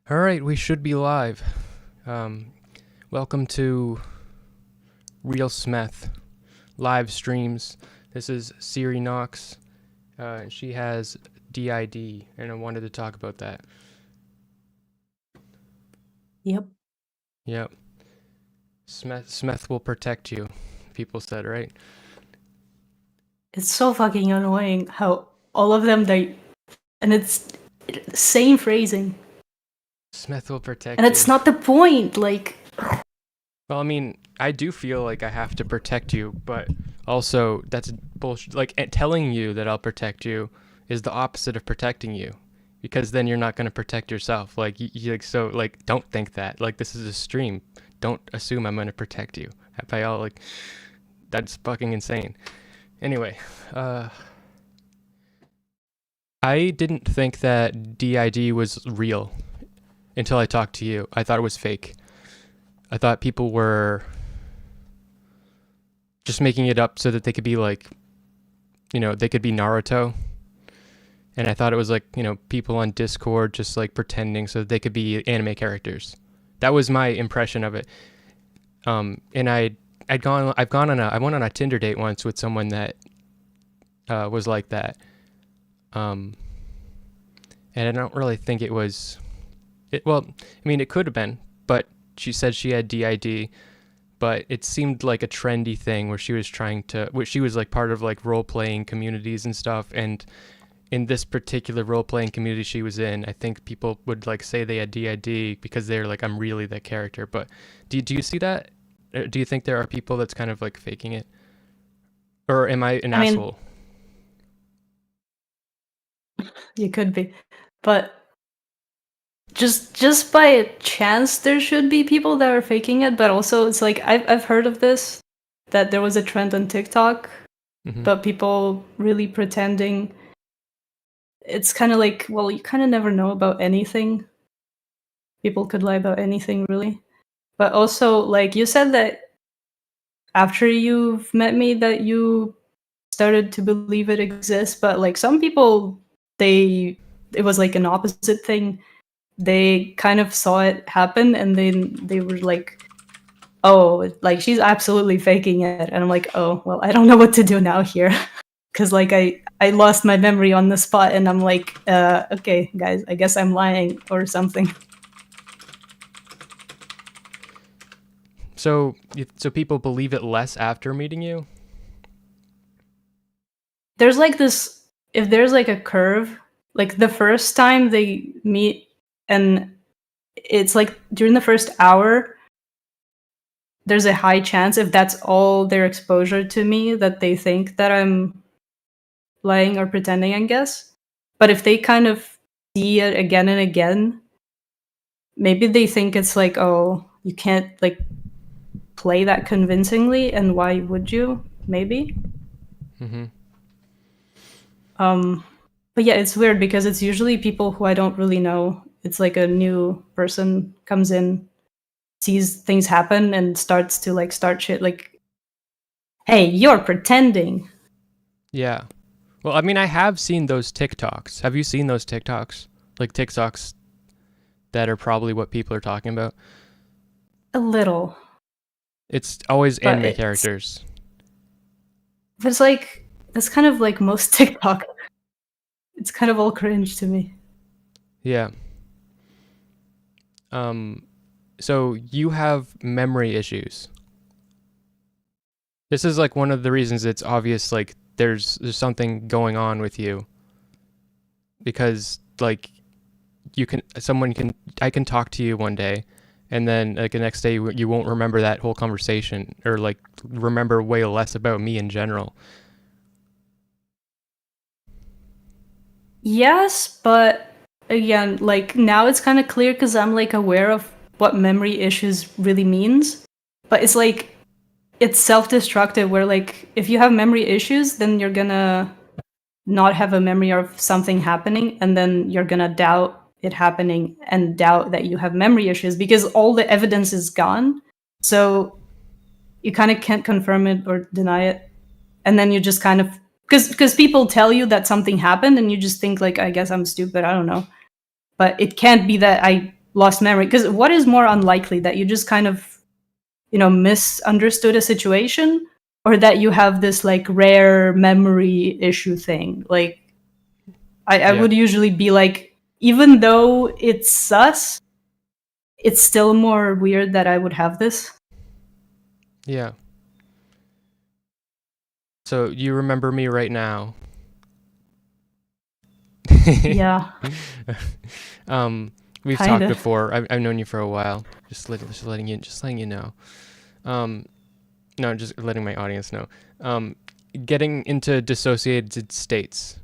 All right, we should be live. Um, Welcome to RealSmeth live streams. This is Sirinoks. She has DID, and I wanted to talk about that. Yep. Yep. Smeth will protect you, people said, right? It's so fucking annoying how all of them and it's same phrasing. Smeth will protect And you. it's not the point, like Well, I mean, I do feel like I have to protect you, but also that's bullshit. Like, telling you that I'll protect you is the opposite of protecting you, because then you're not going to protect yourself. Like, don't think that. Like, this is a stream. Don't assume I'm going to protect you. By all, like, that's fucking insane. Anyway, I didn't think that DID was real until I talked to you. I thought it was fake. I thought people were just making it up so that they could be like, they could be Naruto. And I thought it was like, people on Discord just like pretending so that they could be anime characters. That was my impression of it. And I went on a Tinder date once with someone that was like that. And I don't really think it was, it could have been, but she said she had DID, but it seemed like a trendy thing where she was she was like part of like role-playing communities and stuff. And in this particular role-playing community she was in, I think people would like say they had DID because they're like, I'm really that character. But do you see that? Do you think there are people that's kind of like faking it? Or am I an asshole? You could be. But just by a chance there should be people that are faking it, but also it's like I've heard of this, that there was a trend on TikTok, but people really pretending. It's kind of like, well, you kind of never know about anything. People could lie about anything, really. But also, like, you said that after you've met me that you started to believe it exists, but like some people, it was like an opposite thing. They kind of saw it happen and then they were like, oh, like she's absolutely faking it. And I'm like, oh, well, I don't know what to do now here. Because like I lost my memory on the spot and I'm like, okay, guys, I guess I'm lying or something. So people believe it less after meeting you? There's like this, if there's like a curve, like the first time they meet and it's like during the first hour, there's a high chance, if that's all their exposure to me, that they think that I'm lying or pretending, I guess. But if they kind of see it again and again, maybe they think it's like, oh, you can't like play that convincingly, and why would you? Maybe. But yeah, it's weird because it's usually people who I don't really know. It's like a new person comes in, sees things happen, and starts to like start shit like, hey, you're pretending. Yeah. Well, I mean, I have seen those TikToks. Have you seen those TikToks? Like TikToks that are probably what people are talking about? A little. It's always But anime characters. it's like, that's kind of like most TikTok. It's kind of all cringe to me. Yeah. So you have memory issues. This is like one of the reasons it's obvious like there's something going on with you. Because like I can talk to you one day and then like the next day you won't remember that whole conversation, or like remember way less about me in general. Yes, but again, like now it's kind of clear because I'm like aware of what memory issues really means. But it's like, it's self-destructive where like if you have memory issues, then you're gonna not have a memory of something happening, and then you're gonna doubt it happening and doubt that you have memory issues because all the evidence is gone. So you kind of can't confirm it or deny it. And then you just kind of, because people tell you that something happened and you just think like, I guess I'm stupid, I don't know. But it can't be that I lost memory? Because what is more unlikely, that you just kind of, misunderstood a situation, or that you have this like rare memory issue thing? Like, I would usually be like, even though it's sus, it's still more weird that I would have this. Yeah. So you remember me right now. Yeah. We've Kinda. talked before. I've known you for a while. Just letting you know. No, just letting my audience know. Getting into dissociated states.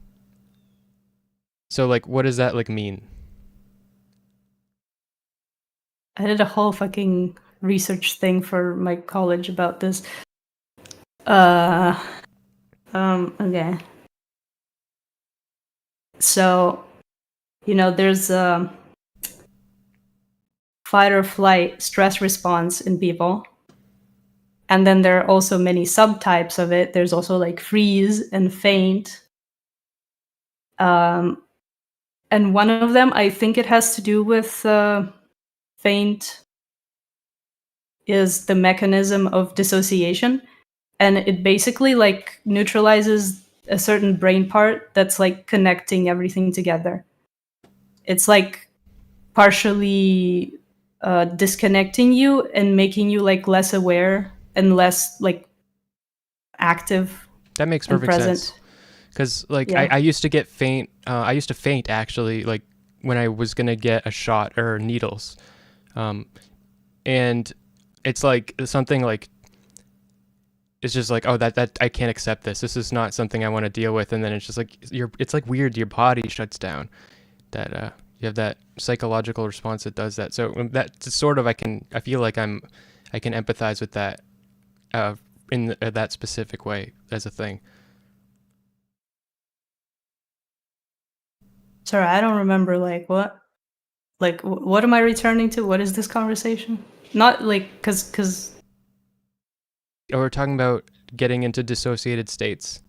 So like, what does that like mean? I did a whole fucking research thing for my college about this. Okay. So, there's a fight or flight stress response in people. And then there are also many subtypes of it. There's also like freeze and faint. And one of them, I think it has to do with faint, is the mechanism of dissociation. And it basically like neutralizes a certain brain part that's like connecting everything together. It's like partially disconnecting you and making you like less aware and less like active. That makes perfect sense. Because like I used to get faint. I used to faint actually, like when I was gonna get a shot or needles, and it's like something like, it's just like, oh, that I can't accept this. This is not something I want to deal with. And then it's just like it's like weird. Your body shuts down. That you have that psychological response that does that. So that's sort of I feel like I can empathize with that in that specific way as a thing. Sorry, I don't remember like what. Like, what am I returning to? What is this conversation? Not like because. Oh, we're talking about getting into dissociated states.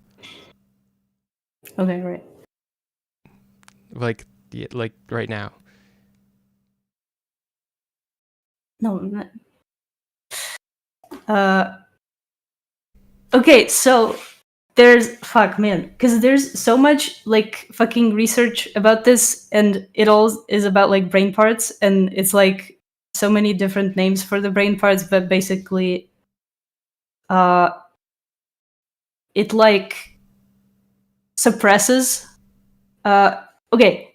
Okay, right. Like right now. No. Okay, so there's because there's so much like fucking research about this, and it all is about like brain parts, and it's like so many different names for the brain parts, but basically, it like suppresses. Okay,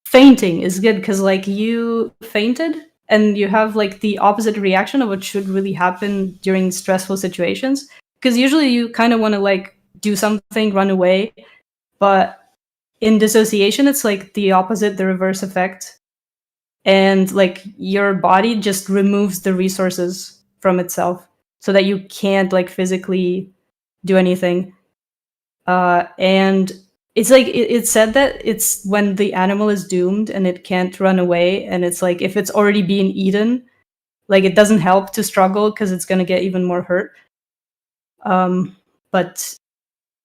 fainting is good because like you fainted and you have like the opposite reaction of what should really happen during stressful situations, because usually you kind of want to like do something, run away, but in dissociation it's like the opposite, the reverse effect, and like your body just removes the resources from itself so that you can't like physically do anything. And it's like it's said that it's when the animal is doomed and it can't run away, and it's like if it's already being eaten, like it doesn't help to struggle because it's going to get even more hurt. But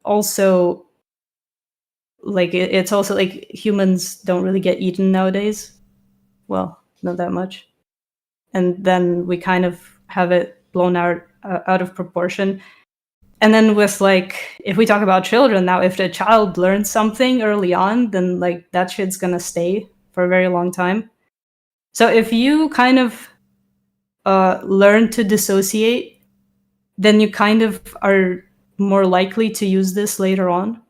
also, like it's also like humans don't really get eaten nowadays. Well, not that much, and then we kind of have it blown out of proportion. And then with like, if we talk about children now, if the child learns something early on, then like that shit's gonna stay for a very long time. So if you kind of learn to dissociate, then you kind of are more likely to use this later on.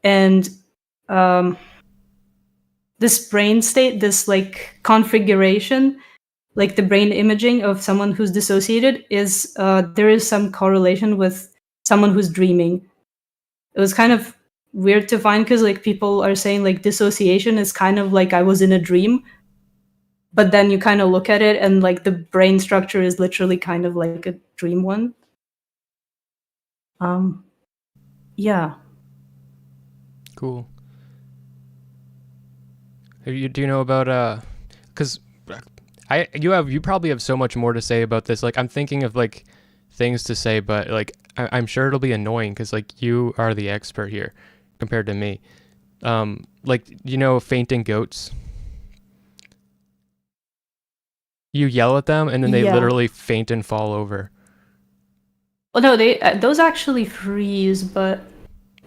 And this brain state, this like configuration, like the brain imaging of someone who's dissociated is there is some correlation with someone who's dreaming. It was kind of weird to find because like people are saying like dissociation is kind of like I was in a dream, but then you kind of look at it and like the brain structure is literally kind of like a dream one. Yeah. Cool. Do you know about because you probably have so much more to say about this. Like I'm thinking of like things to say, but like I'm sure it'll be annoying because like you are the expert here compared to me. Like fainting goats. You yell at them, and then they Yeah. literally faint and fall over. Well, no, they those actually freeze, but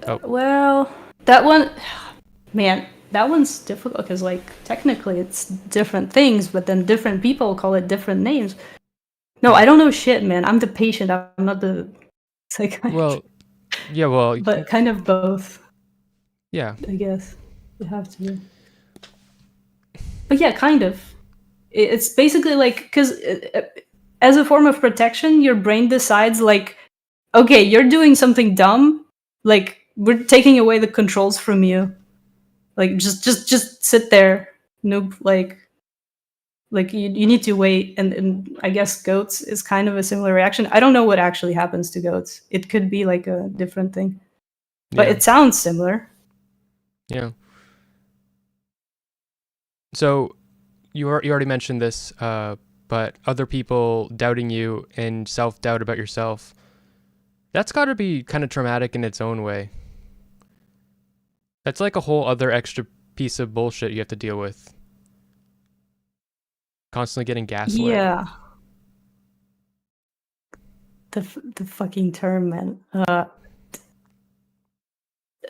Oh. well, that one, man, that one's difficult because like technically it's different things, but then different people call it different names. No, I don't know shit, man. I'm the patient. I'm not the psychiatrist. Well, yeah, well, but kind of both. Yeah. I guess you have to be. But yeah, kind of. It's basically like because as a form of protection, your brain decides like, okay, you're doing something dumb. Like we're taking away the controls from you. Like just sit there, noob. Like you need to wait. And I guess goats is kind of a similar reaction. I don't know what actually happens to goats. It could be like a different thing, but Yeah. it sounds similar. Yeah. So you already mentioned this, but other people doubting you and self-doubt about yourself, that's got to be kind of traumatic in its own way. That's like a whole other extra piece of bullshit you have to deal with. Constantly getting gaslit. Yeah. The fucking term, man.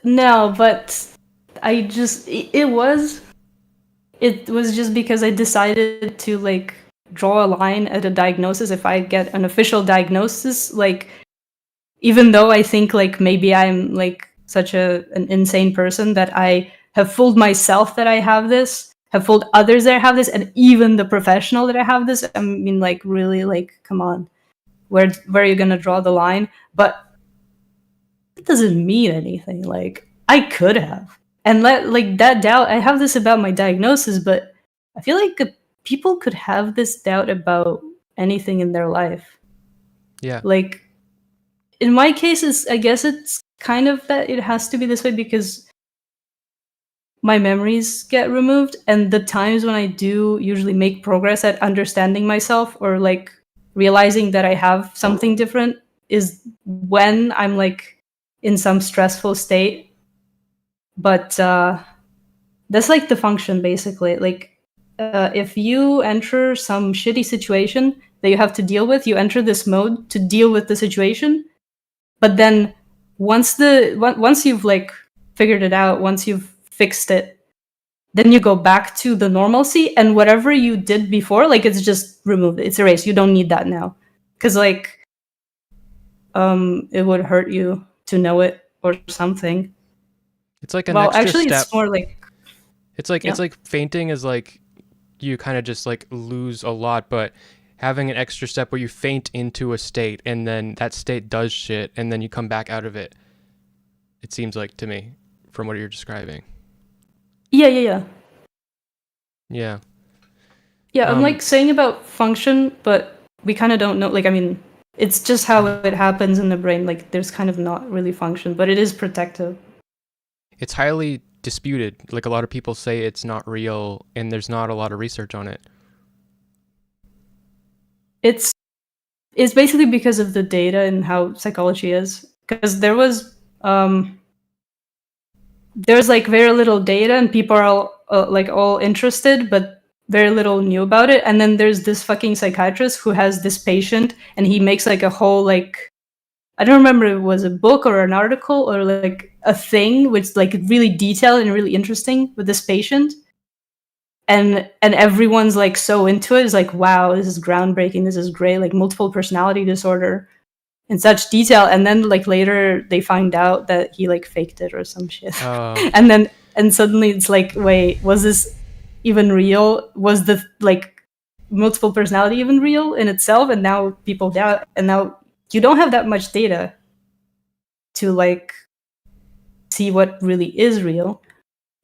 No, but I just it was just because I decided to like draw a line at a diagnosis. If I get an official diagnosis, like even though I think like maybe I'm like such an insane person that I have fooled myself that I have this, have fooled others that I have this, and even the professional that I have this. I mean, like really, like come on, where are you gonna draw the line? But it doesn't mean anything. Like I could have, and like that doubt. I have this about my diagnosis, but I feel like people could have this doubt about anything in their life. Yeah. Like in my case, I guess it's kind of that it has to be this way because my memories get removed, and the times when I do usually make progress at understanding myself or like realizing that I have something different is when I'm like in some stressful state. But that's like the function basically. Like if you enter some shitty situation that you have to deal with, you enter this mode to deal with the situation. But then once you've like figured it out, once you've fixed it, then you go back to the normalcy, and whatever you did before, like it's just removed. It's erased. You don't need that now, because like it would hurt you to know it or something. It's like an extra actually, step. it's more like It's like fainting is like you kind of just like lose a lot, but having an extra step where you faint into a state and then that state does shit and then you come back out of it. It seems like to me from what you're describing. Yeah. Yeah. Yeah, I'm like saying about function, but we kind of don't know. Like, I mean, it's just how it happens in the brain. Like, there's kind of not really function, but it is protective. It's highly disputed. Like, a lot of people say it's not real, and there's not a lot of research on it. It's basically because of the data and how psychology is. Because there's like very little data, and people are all interested, but very little knew about it. And then there's this fucking psychiatrist who has this patient, and he makes like a whole like, I don't remember if it was a book or an article or like a thing which like really detailed and really interesting with this patient. And everyone's like so into it. It's like, wow, this is groundbreaking. This is great. Like multiple personality disorder in such detail. And then like later they find out that he like faked it or some shit. And suddenly it's like, wait, was this even real? Was the like multiple personality even real in itself? And now people doubt, and now you don't have that much data to like see what really is real.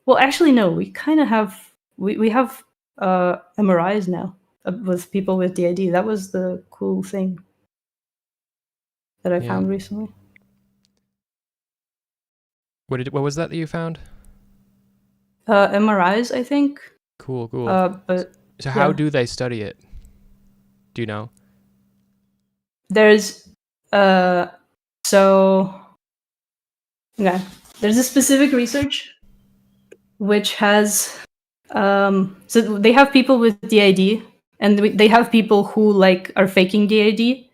Well, actually, no, we kind of have, we have MRIs now with people with DID. That was the cool thing that I found recently. What was that you found? MRIs, I think. Cool. But so how do they study it? Do you know? There's there's a specific research which has so they have people with DID, and they have people who like are faking DID,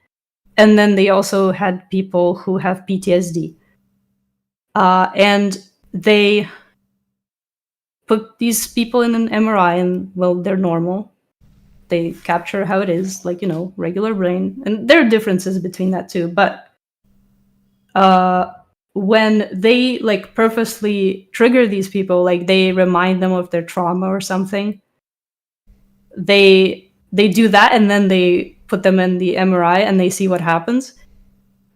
and then they also had people who have PTSD. And they put these people in an MRI, and well, they're normal. They capture how it is, like, you know, regular brain, and there are differences between that too. But when they like purposely trigger these people, like they remind them of their trauma or something, they do that, and then they put them in the MRI and they see what happens,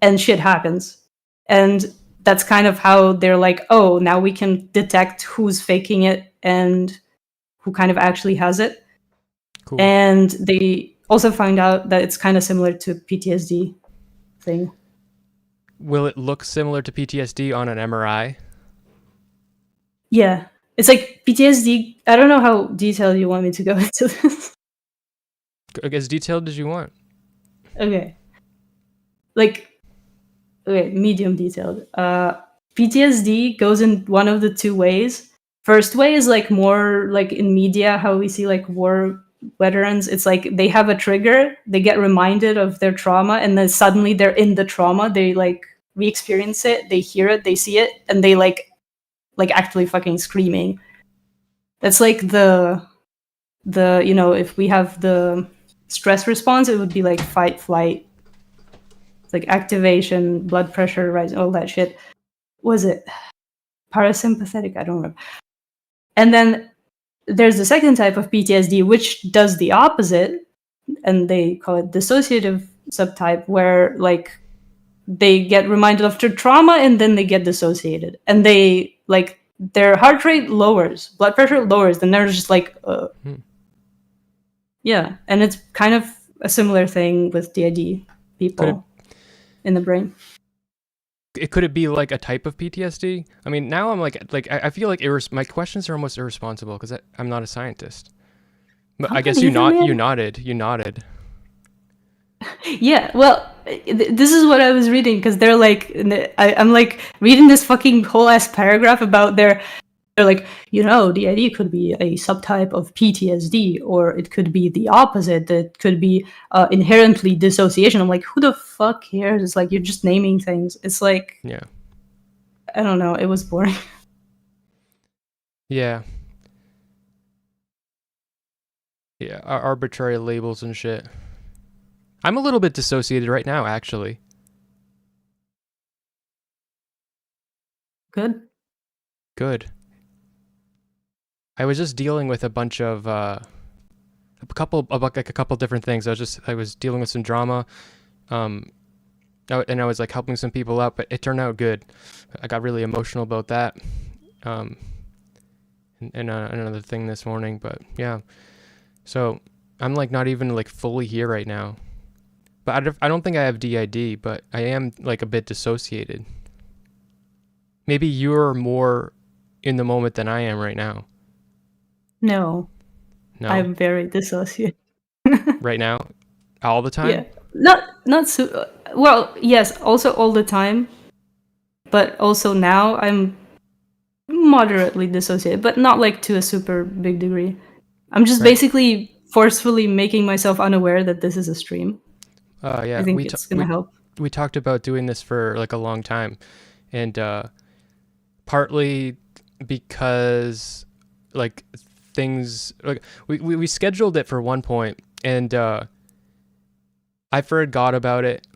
and shit happens. And that's kind of how they're like, oh, now we can detect who's faking it and who kind of actually has it. Cool. And they also find out that it's kind of similar to PTSD thing. Will it look similar to PTSD on an MRI? Yeah. It's like PTSD. I don't know how detailed you want me to go into this. As detailed as you want. Okay. Like, okay, medium detailed. PTSD goes in one of the two ways. First way is like more like in media, how we see like war veterans. It's like they have a trigger, they get reminded of their trauma, and then suddenly they're in the trauma. They like re-experience it, they hear it, they see it, and they like actually fucking screaming. That's like the you know, if we have the stress response, it would be like fight, flight. It's like activation, blood pressure rise, all that shit. Was it parasympathetic? I don't remember. And then there's the second type of PTSD, which does the opposite, and they call it dissociative subtype, where like they get reminded of their trauma and then they get dissociated, and they like their heart rate lowers, blood pressure lowers, and they're just like, yeah. And it's kind of a similar thing with DID people in the brain. Could it be like a type of PTSD? I mean, now I'm like I feel like my questions are almost irresponsible because I'm not a scientist. But I guess you nodded. Yeah, well, this is what I was reading, because they're like, I'm like reading this fucking whole ass paragraph about they're like, you know, DID could be a subtype of PTSD, or it could be the opposite. It could be inherently dissociation. I'm like, who the fuck cares? It's like, you're just naming things. It's like, yeah, I don't know. It was boring. Yeah. Yeah, arbitrary labels and shit. I'm a little bit dissociated right now, actually. Good. I was just dealing with a bunch of a couple different things. I was dealing with some drama, and I was like helping some people out, but it turned out good. I got really emotional about that, and another thing this morning. But yeah, so I'm like not even like fully here right now. But I don't think I have DID, but I am like a bit dissociated. Maybe you're more in the moment than I am right now. No. I'm very dissociated. Right now? All the time? Yeah. Not so well, yes, also all the time. But also now I'm moderately dissociated, but not like to a super big degree. I'm just basically forcefully making myself unaware that this is a stream. Yeah. I think it's gonna help. We talked about doing this for like a long time, and partly because like things like we scheduled it for one point, and I forgot about it,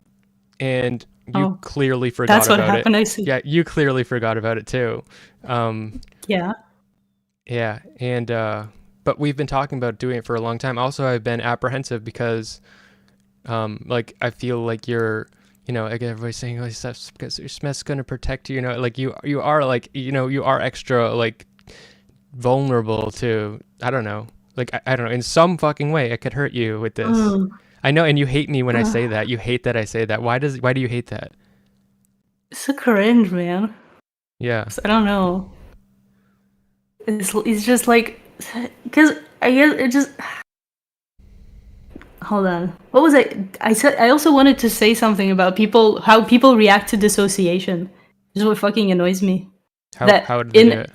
and you clearly forgot about it. That's what happened. I see. Yeah, you clearly forgot about it too. Yeah. Yeah, and but we've been talking about doing it for a long time. Also, I've been apprehensive because like I feel like you're, you know, like everybody's saying, oh, Smeth's gonna protect you, you know, like you are like, you know, you are extra like vulnerable to, I don't know, like I don't know, in some fucking way it could hurt you with this. I know, and you hate me when I say that. You hate that I say that. Why do you hate that? It's a cringe, man. Yeah. I don't know. It's just like, because I guess it just. Hold on. What was I said? I also wanted to say something about how people react to dissociation. This is what fucking annoys me. How did they do it?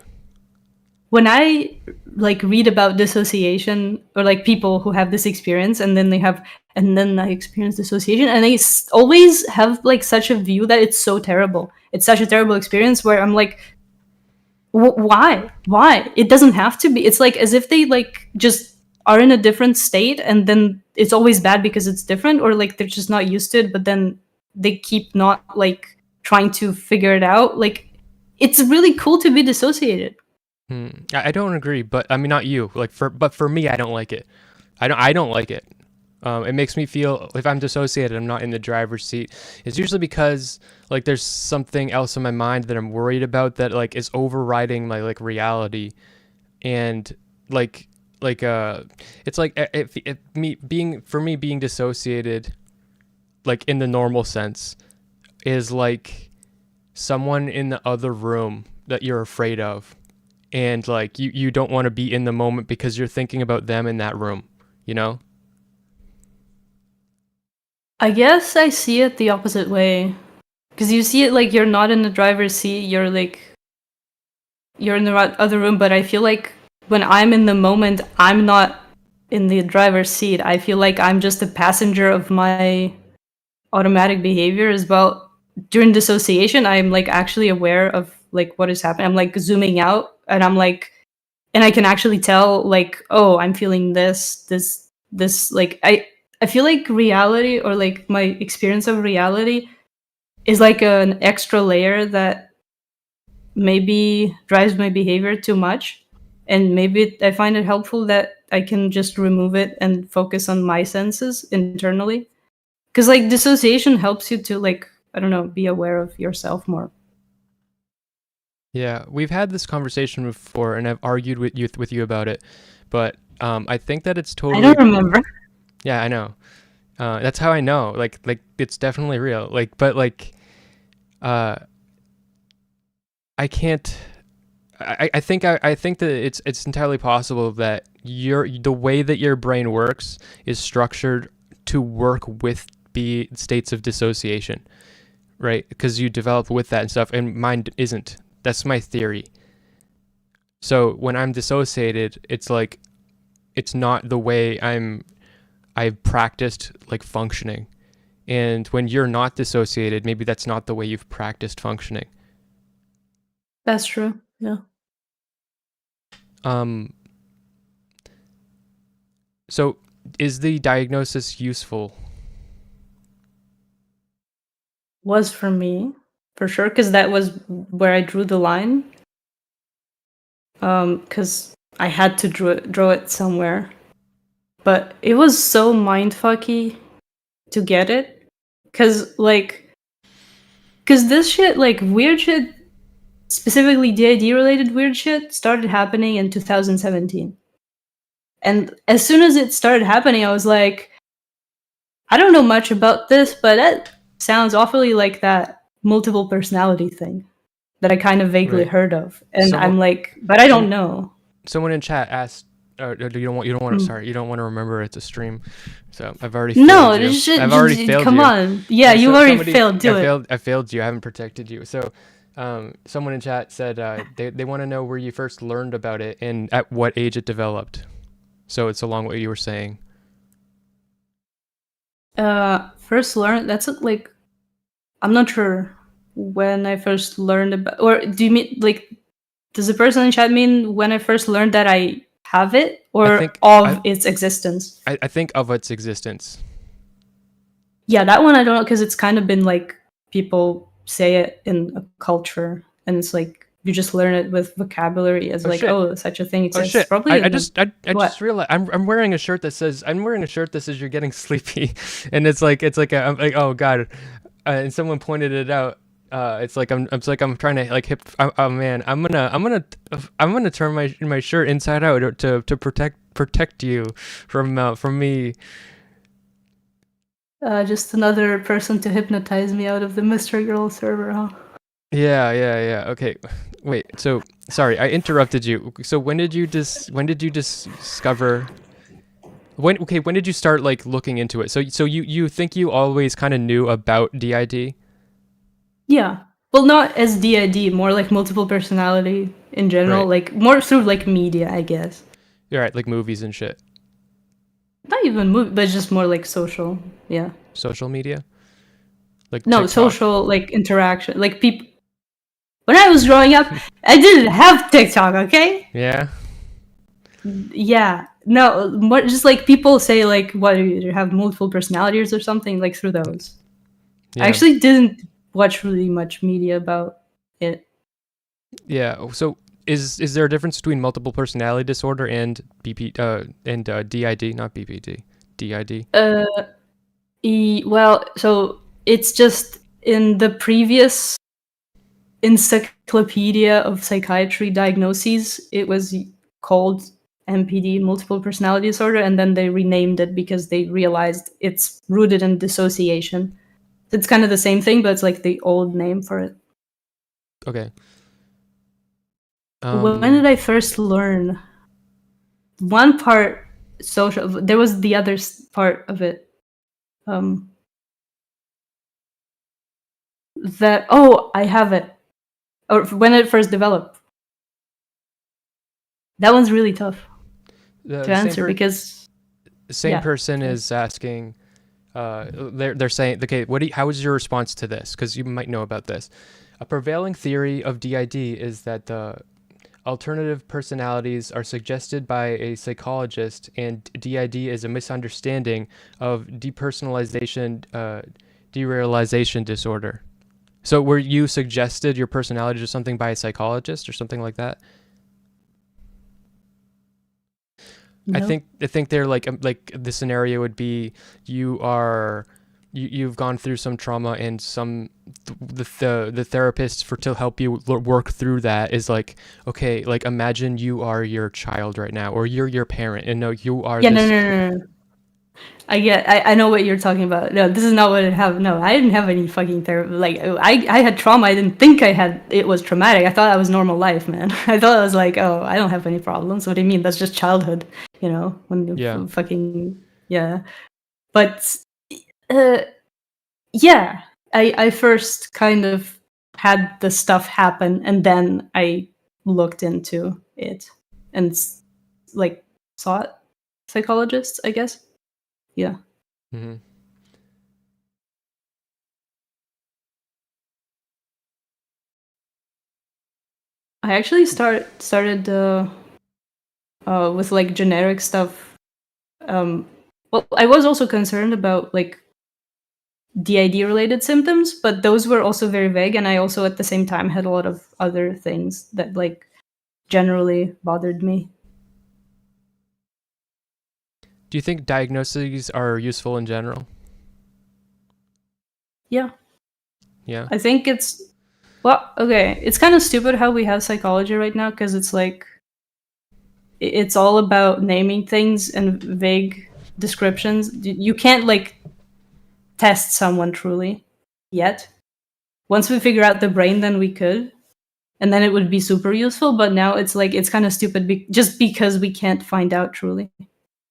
When I like read about dissociation, or like people who have this experience, and then I experience dissociation, and they always have like such a view that it's so terrible. It's such a terrible experience, where I'm like, why? It doesn't have to be. It's like as if they like just are in a different state, and then it's always bad because it's different, or like they're just not used to it, but then they keep not like trying to figure it out. Like, it's really cool to be dissociated. I don't agree, but I mean, not you. But for me, I don't like it. I don't like it. It makes me feel, if I'm dissociated, I'm not in the driver's seat. It's usually because like there's something else in my mind that I'm worried about that like is overriding my like reality, and like it's like if me being dissociated, like in the normal sense, is like someone in the other room that you're afraid of, and like you don't want to be in the moment because you're thinking about them in that room, you know? I guess I see it the opposite way. Because you see it like you're not in the driver's seat, you're in the other room, but I feel like when I'm in the moment, I'm not in the driver's seat. I feel like I'm just a passenger of my automatic behavior as well. During dissociation, I'm like actually aware of like what is happening. I'm like zooming out, and I'm like, and I can actually tell like, oh, I'm feeling this like I feel like reality, or like my experience of reality, is like an extra layer that maybe drives my behavior too much, and maybe I find it helpful that I can just remove it and focus on my senses internally, because like dissociation helps you to like, I don't know, be aware of yourself more. Yeah, we've had this conversation before, and I've argued with you about it, but I think that it's I totally. don't remember. Yeah, I know. That's how I know. Like it's definitely real. Like, but like, uh, I can't. I think that it's entirely possible that the way that your brain works is structured to work with the states of dissociation, right? Because you develop with that and stuff, and mine isn't. That's my theory. So when I'm dissociated, it's like it's not the way I've practiced like functioning. And when you're not dissociated, maybe that's not the way you've practiced functioning. That's true. Yeah. Um, so is the diagnosis useful? Was for me, for sure, because that was where I drew the line. Because I had to draw it somewhere, but it was so mindfucky to get it, because this shit, like weird shit, specifically DID related weird shit, started happening in 2017. And as soon as it started happening, I was like, I don't know much about this, but that sounds awfully like that multiple personality thing that I kind of vaguely Right. heard of. And I'm like, but I don't know. Someone in chat asked, you don't want to. Sorry, you don't want to remember it's a stream. So I've already No, failed you. just, I've already failed come you. on. Yeah, you already failed. Do it. I failed you. I haven't protected you. So, someone in chat said they want to know where you first learned about it and at what age it developed. So it's along what you were saying. First learned. That's like, I'm not sure when I first learned about. Or do you mean like? Does the person in chat mean when I first learned that I have it, or its existence? I think of its existence. Yeah, that one I don't know, because it's kind of been like people say it in a culture, and it's like you just learn it with vocabulary as oh, such a thing exists. Oh shit! Probably I just realized I'm wearing a shirt that says you're getting sleepy, and it's like I'm like, oh god, and someone pointed it out. It's like I'm trying to like hip. Oh man, I'm gonna turn my shirt inside out to protect you from me. Just another person to hypnotize me out of the Mystery Girl server, huh? Yeah. Okay, wait. So sorry, I interrupted you. So when did you discover? When did you start like looking into it? So you think you always kind of knew about DID? Yeah. Well, not as DID, more like multiple personality in general, Right. like more through like media, I guess. You're right, like movies and shit. Not even movie, but just more like social. Yeah. Social media, like No, TikTok. social like interaction. Like people. When I was growing up, I didn't have TikTok. Okay. Yeah. Yeah. No, more just like people say like what you have multiple personalities or something like through those. I Yeah. actually didn't watch really much media about it. Yeah. So is there a difference between multiple personality disorder and DID, not BPD, DID? Uh, well, so it's just in the previous encyclopedia of psychiatry diagnoses, it was called MPD, multiple personality disorder, and then they renamed it because they realized it's rooted in dissociation. It's kind of the same thing, but it's like the old name for it. Okay. When did I first learn? One part social. There was the other part of it. Um, that I have it. Or when it first developed. That one's really tough to The answer because same yeah. person is asking. They're saying, okay, how was your response to this? Because you might know about this. A prevailing theory of DID is that the alternative personalities are suggested by a psychologist, and DID is a misunderstanding of depersonalization, derealization disorder. So, were you suggested your personality to something by a psychologist or something like that? No. I think they're like the scenario would be you are you've gone through some trauma, and the therapist for to help you work through that is like, okay, like imagine you are your child right now, or you're your parent, and no, you are Yeah, no, this. no, no, no. I know what you're talking about. No, this is not what it have. No, I didn't have any fucking therapy. Like I had trauma. I didn't think I had. It was traumatic. I thought that was normal life, man. I thought I was like, oh, I don't have any problems. What do you mean? That's just childhood, when you Yeah. fucking yeah. But uh, yeah, I first kind of had the stuff happen, and then I looked into it and like sought psychologists, I guess. Yeah. Hmm. I actually started with like generic stuff. Well, I was also concerned about like DID related symptoms, but those were also very vague, and I also at the same time had a lot of other things that like generally bothered me. Do you think diagnoses are useful in general? Yeah, Yeah. I think it's well, okay. It's kind of stupid how we have psychology right now because it's like it's all about naming things and vague descriptions. You can't like test someone truly yet. Once we figure out the brain, then we could, and then it would be super useful. But now it's like it's kind of stupid just because we can't find out truly.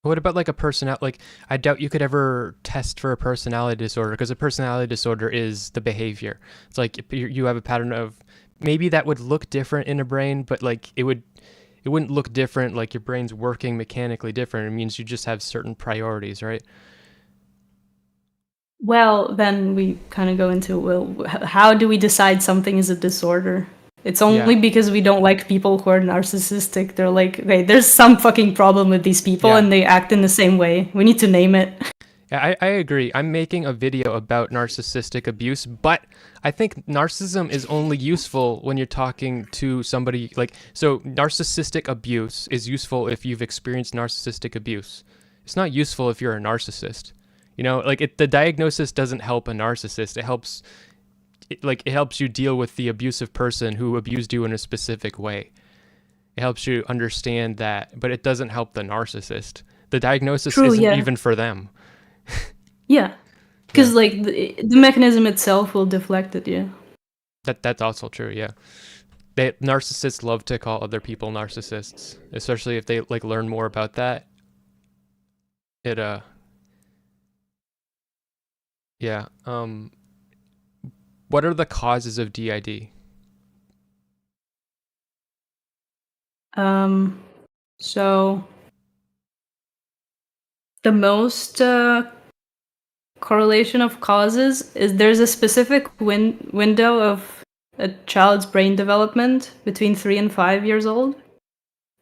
What about like a personality? Like, I doubt you could ever test for a personality disorder, because a personality disorder is the behavior. It's like you have a pattern of, maybe that would look different in a brain, but like it wouldn't look different. Like your brain's working mechanically different. It means you just have certain priorities, right? Well, then we kind of go into how do we decide something is a disorder? It's only Yeah, because we don't like people who are narcissistic. They're like, okay, there's some fucking problem with these people yeah. and they act in the same way. We need to name it. Yeah, I agree. I'm making a video about narcissistic abuse, but I think narcissism is only useful when you're talking to somebody like, so narcissistic abuse is useful if you've experienced narcissistic abuse. It's not useful if you're a narcissist. Like the diagnosis doesn't help a narcissist. It helps you deal with the abusive person who abused you in a specific way. It helps you understand that, but it doesn't help the narcissist. The diagnosis True, isn't yeah. even for them. Yeah. Yeah. Because, like, the mechanism itself will deflect it, yeah. That's also true, yeah. Narcissists love to call other people narcissists, especially if they like learn more about that. It yeah. What are the causes of DID? So the most correlation of causes is there's a specific window of a child's brain development between 3 and 5 years old.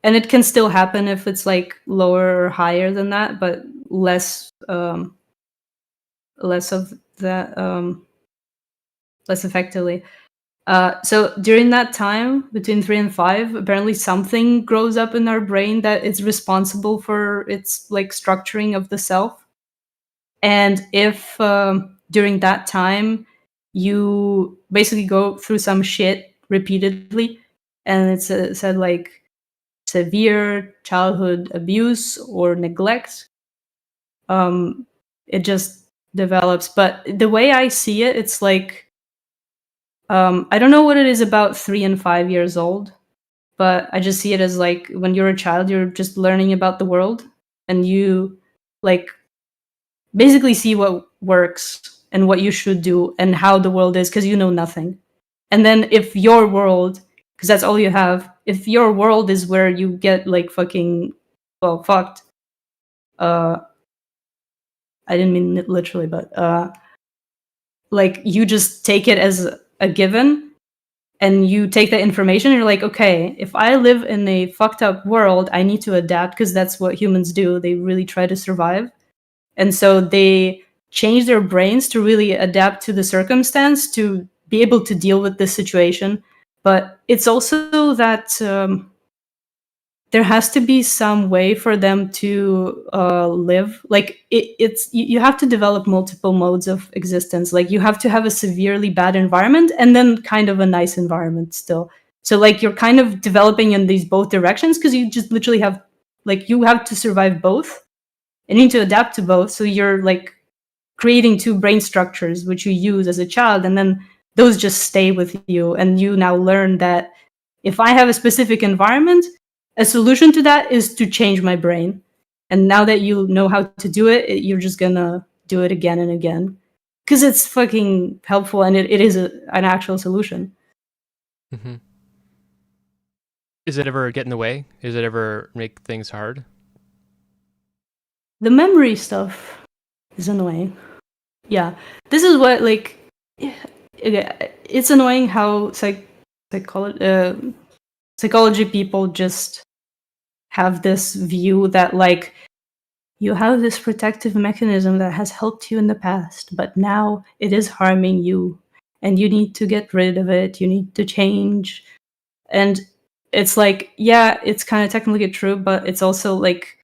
And it can still happen if it's like lower or higher than that, but less less of that less effectively. So during that time between 3 and 5, apparently something grows up in our brain that is responsible for its like structuring of the self. And if during that time you basically go through some shit repeatedly, and it's said like severe childhood abuse or neglect, it just develops. But the way I see it, it's like I don't know what it is about 3 and 5 years old, but I just see it as like when you're a child, you're just learning about the world, and you like basically see what works and what you should do and how the world is because you know nothing. And then if your world, because that's all you have, if your world is where you get like fucking well fucked, I didn't mean it literally, but like you just take it as a given, and you take that information and you're like, okay, if I live in a fucked up world, I need to adapt because that's what humans do. They really try to survive. And so they change their brains to really adapt to the circumstance to be able to deal with this situation. But it's also that there has to be some way for them to live. Like it's you have to develop multiple modes of existence. Like you have to have a severely bad environment and then kind of a nice environment still. So like you're kind of developing in these both directions because you just literally have like you have to survive both and need to adapt to both. So you're like creating two brain structures which you use as a child, and then those just stay with you, and you now learn that if I have a specific environment, a solution to that is to change my brain. And now that you know how to do it, you're just gonna do it again and again because it's fucking helpful, and it is an actual solution. Mm-hmm. Is it ever get in the way? Is it ever make things hard? The memory stuff is annoying. Yeah, this is what like it's annoying how psychology people just have this view that like you have this protective mechanism that has helped you in the past, but now it is harming you and you need to get rid of it, you need to change. And it's like, yeah, it's kind of technically true, but it's also like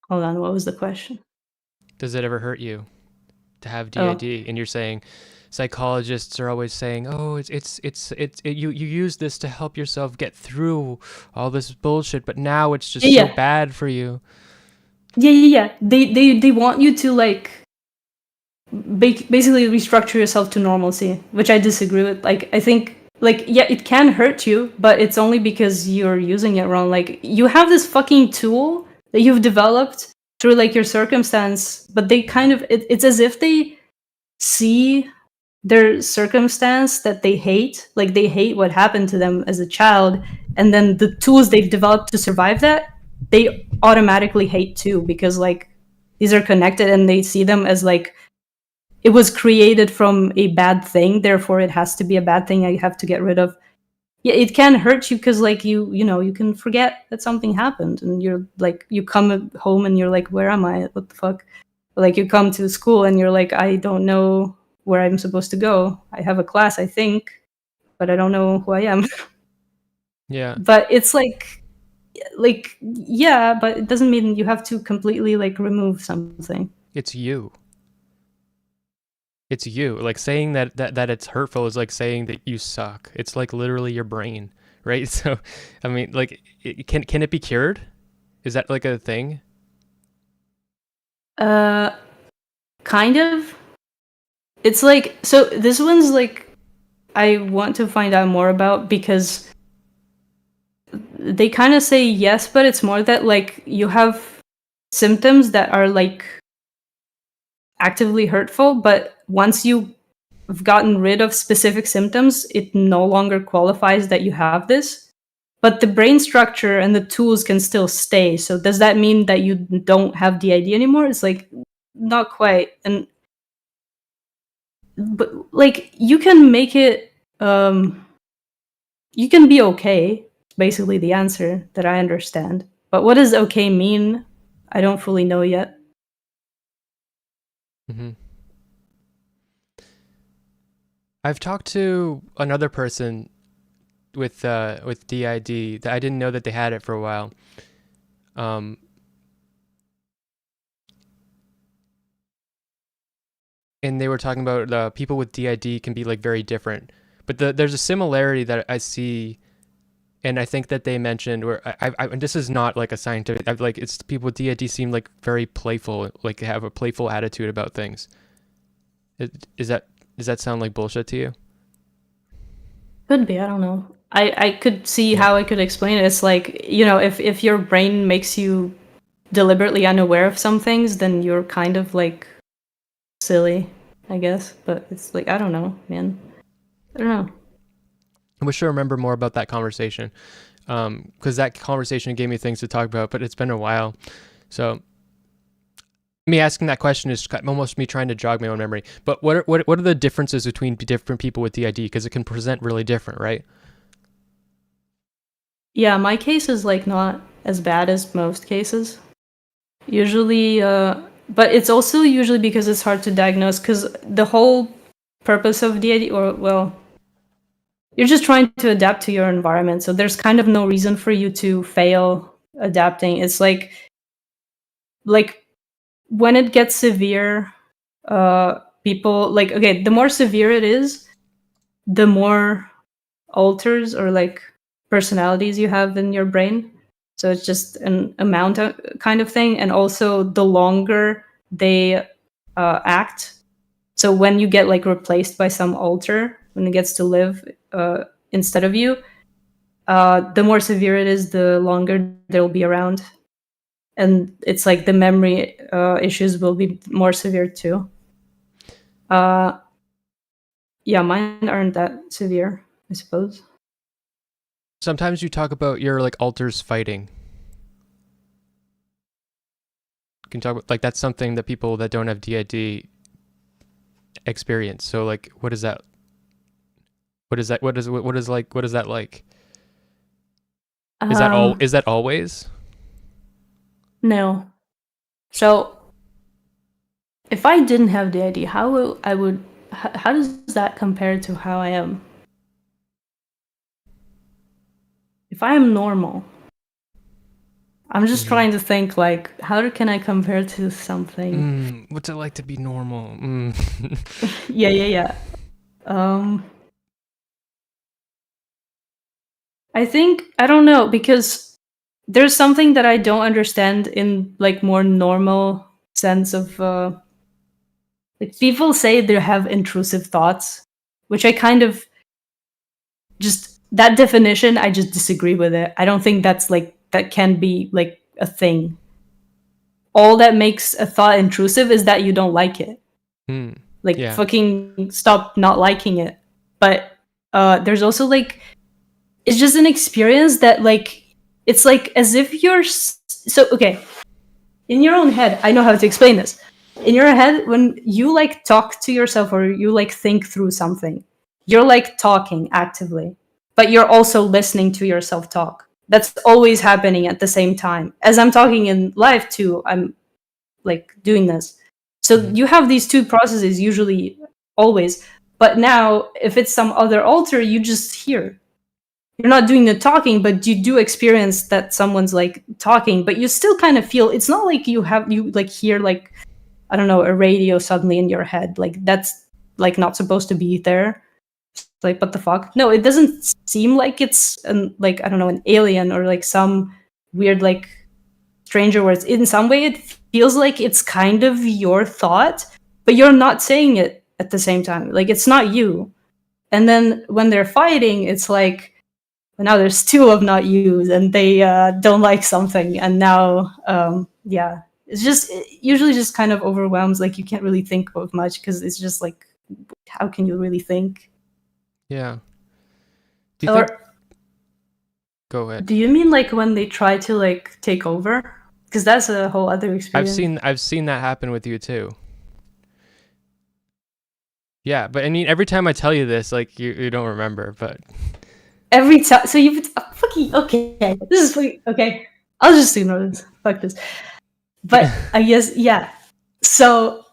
hold on, what was the question? Does it ever hurt you to have Oh, DID? And you're saying psychologists are always saying, "Oh, you use this to help yourself get through all this bullshit, but now it's just so yeah, bad for you." yeah. They want you to like basically restructure yourself to normalcy, which I disagree with. Like, I think, like, yeah, it can hurt you, but it's only because you're using it wrong. Like, you have this fucking tool that you've developed through like your circumstance, but they kind of it's as if they see their circumstance that they hate, like they hate what happened to them as a child, and then the tools they've developed to survive that they automatically hate too, because like these are connected and they see them as like it was created from a bad thing, therefore it has to be a bad thing I have to get rid of. Yeah, it can hurt you because like you know you can forget that something happened, and you're like you come home and you're like, where am I, what the fuck? Like you come to school and you're like, I don't know where I'm supposed to go, I have a class I think, but I don't know who I am. Yeah, But it's like yeah, but it doesn't mean you have to completely like remove something. it's you. It's you. Like saying that it's hurtful is like saying that you suck. It's like literally your brain, right? So, I mean, like, can it be cured? Is that like a thing? uh Kind of. It's like, so this one's like I want to find out more about, because they kind of say yes, but it's more that like you have symptoms that are like actively hurtful, but once you gotten rid of specific symptoms, it no longer qualifies that you have this. But the brain structure and the tools can still stay. So does that mean that you don't have DID anymore? It's like, not quite. And but like you can make it you can be okay, basically the answer that I understand. But what does okay mean? I don't fully know yet. Mm-hmm. I've talked to another person with DID that I didn't know that they had it for a while. And they were talking about people with DID can be like very different, but there's a similarity that I see, and I think that they mentioned where and this is not like a scientific, like it's people with DID seem like very playful, like have a playful attitude about things. Does that sound like bullshit to you? Could be, I don't know. I could see how I could explain it. It's like, if your brain makes you deliberately unaware of some things, then you're kind of like silly, I guess. But it's like, I don't know, man. I don't know. I wish I remember more about that conversation, because that conversation gave me things to talk about, but it's been a while. So me asking that question is almost me trying to jog my own memory. But what are the differences between different people with DID? Because it can present really different, right? Yeah, my case is like not as bad as most cases. Usually, but it's also usually because it's hard to diagnose, because the whole purpose of DID, you're just trying to adapt to your environment. So there's kind of no reason for you to fail adapting. It's like when it gets severe, people like, okay, the more severe it is, the more alters or like personalities you have in your brain. So it's just an amount of kind of thing. And also the longer they act. So when you get like replaced by some alter, when it gets to live instead of you, the more severe it is, the longer they'll be around. And it's like the memory issues will be more severe too. Yeah, mine aren't that severe, I suppose. Sometimes you talk about your like alters fighting. Can you talk about like that's something that people that don't have DID experience. So like, what is that? What is that? What is that like? Is that all? Is that always? No. So if I didn't have DID, how does that compare to how I am? If I am normal, I'm just trying to think like, how can I compare to something? What's it like to be normal? Yeah. I think, I don't know, because there's something that I don't understand in like more normal sense of like people say they have intrusive thoughts, which I kind of just, that definition, I just disagree with it. I don't think that's like, that can be like a thing. All that makes a thought intrusive is that you don't like it. Like, fucking stop not liking it. But there's also like, it's just an experience that like, it's like as if you're so okay. In your own head, I know how to explain this. In your head, when you like talk to yourself or you like think through something, you're like talking actively, but you're also listening to yourself talk. That's always happening at the same time. As I'm talking in live too, I'm like doing this. So you have these two processes usually, always. But now, if it's some other alter, you just hear. You're not doing the talking, but you do experience that someone's like talking, but you still kind of feel, it's not like you like hear like, I don't know, a radio suddenly in your head. Like that's like not supposed to be there. It's like, what the fuck? No, it doesn't seem like it's like, I don't know, an alien or like some weird like stranger words. In some way it feels like it's kind of your thought, but you're not saying it at the same time. Like it's not you. And then when they're fighting, it's like, well, now there's two of not yous and they don't like something. And now, yeah, it's just, it usually just kind of overwhelms. Like you can't really think of much because it's just like how can you really think? Yeah. Do you think? Go ahead. Do you mean like when they try to like take over? Because that's a whole other experience. I've seen that happen with you too. Yeah, but I mean, every time I tell you this, like you don't remember, but every time. So you fucking okay. This is fucking okay. I'll just ignore this. Fuck this. But I guess yeah. So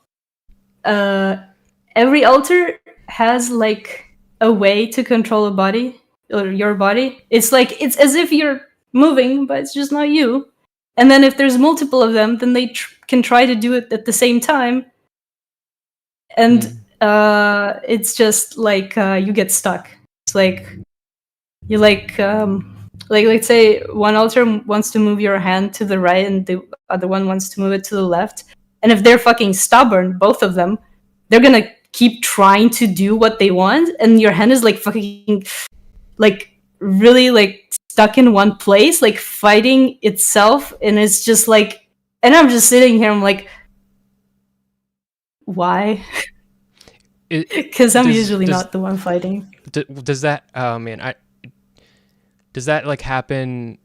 every alter has like a way to control a body or your body. It's like it's as if you're moving, but it's just not you. And then if there's multiple of them, then they can try to do it at the same time. And it's just like you get stuck. It's like you like let's say one alter wants to move your hand to the right and the other one wants to move it to the left. And if they're fucking stubborn, both of them, they're gonna keep trying to do what they want, and your hand is like fucking like really like stuck in one place, like fighting itself, and it's just like, and I'm just sitting here, I'm like, why? Because I'm usually not the one fighting. Does that? Oh man, does that like happen?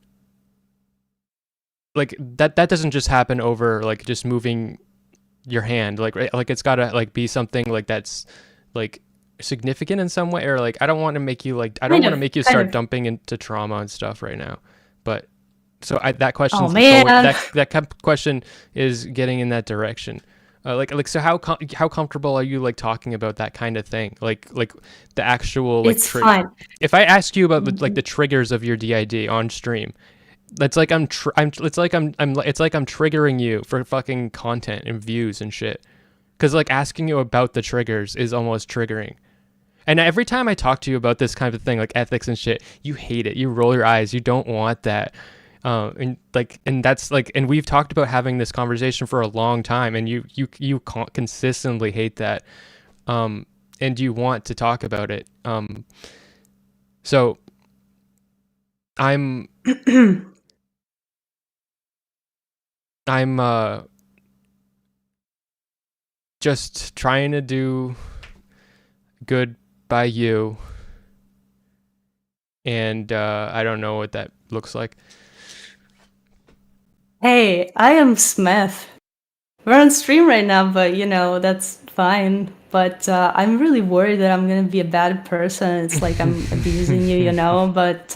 Like that doesn't just happen over like just moving your hand. Like it's gotta like be something like that's like significant in some way, or like I don't want to make you like I don't want to make you start dumping into trauma and stuff right now. But so that question, that question is getting in that direction. So how comfortable are you like talking about that kind of thing? Like the actual like it's fine. If I ask you about the triggers of your DID on stream, it's like I'm triggering you for fucking content and views and shit. Cuz like asking you about the triggers is almost triggering. And every time I talk to you about this kind of thing, like ethics and shit, you hate it. You roll your eyes. You don't want that. And that's like, and we've talked about having this conversation for a long time, and you consistently hate that, and you want to talk about it. So I'm just trying to do good by you, and I don't know what that looks like. Hey, I am Smeth. We're on stream right now, but you know, that's fine. But I'm really worried that I'm gonna be a bad person. It's like I'm abusing you, you know? But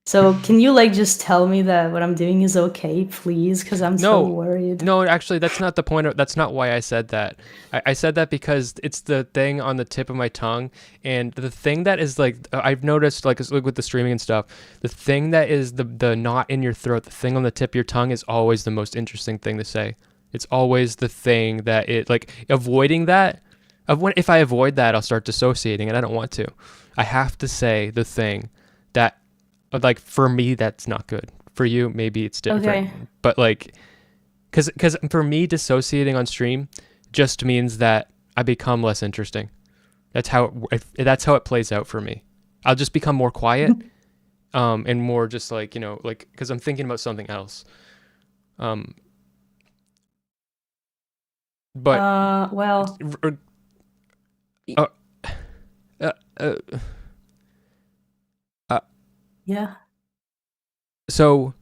so can you like just tell me that what I'm doing is okay, please? Because I'm so worried. No, actually, that's not the point. That's not why I said that. I said that because it's the thing on the tip of my tongue, and the thing that is like I've noticed like with the streaming and stuff, the thing that is the knot in your throat, the thing on the tip of your tongue is always the most interesting thing to say. It's always the thing that it like avoiding that. If I avoid that, I'll start dissociating, and I don't want to. I have to say the thing that. Like for me that's not good. For you maybe it's different. Okay. But like cuz for me dissociating on stream just means that I become less interesting. That's how it plays out for me. I'll just become more quiet and more just like, you know, like cuz I'm thinking about something else. But well yeah. So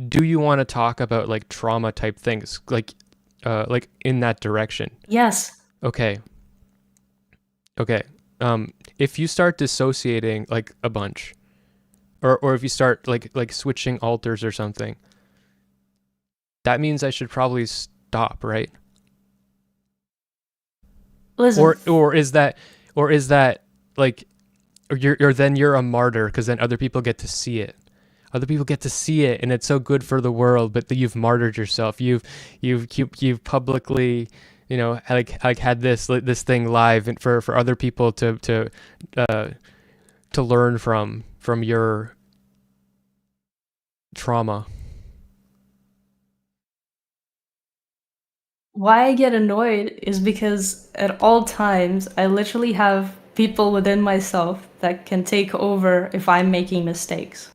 do you want to talk about like trauma type things like in that direction? Yes. Okay. If you start dissociating like a bunch or if you start like switching alters or something, that means I should probably stop, right? Listen. Or is that like you're a martyr because then other people get to see it. Other people get to see it, and it's so good for the world. But you've martyred yourself. You've publicly, you know, like had this thing live, and for other people to learn from your trauma. Why I get annoyed is because at all times I literally have people within myself that can take over if I'm making mistakes.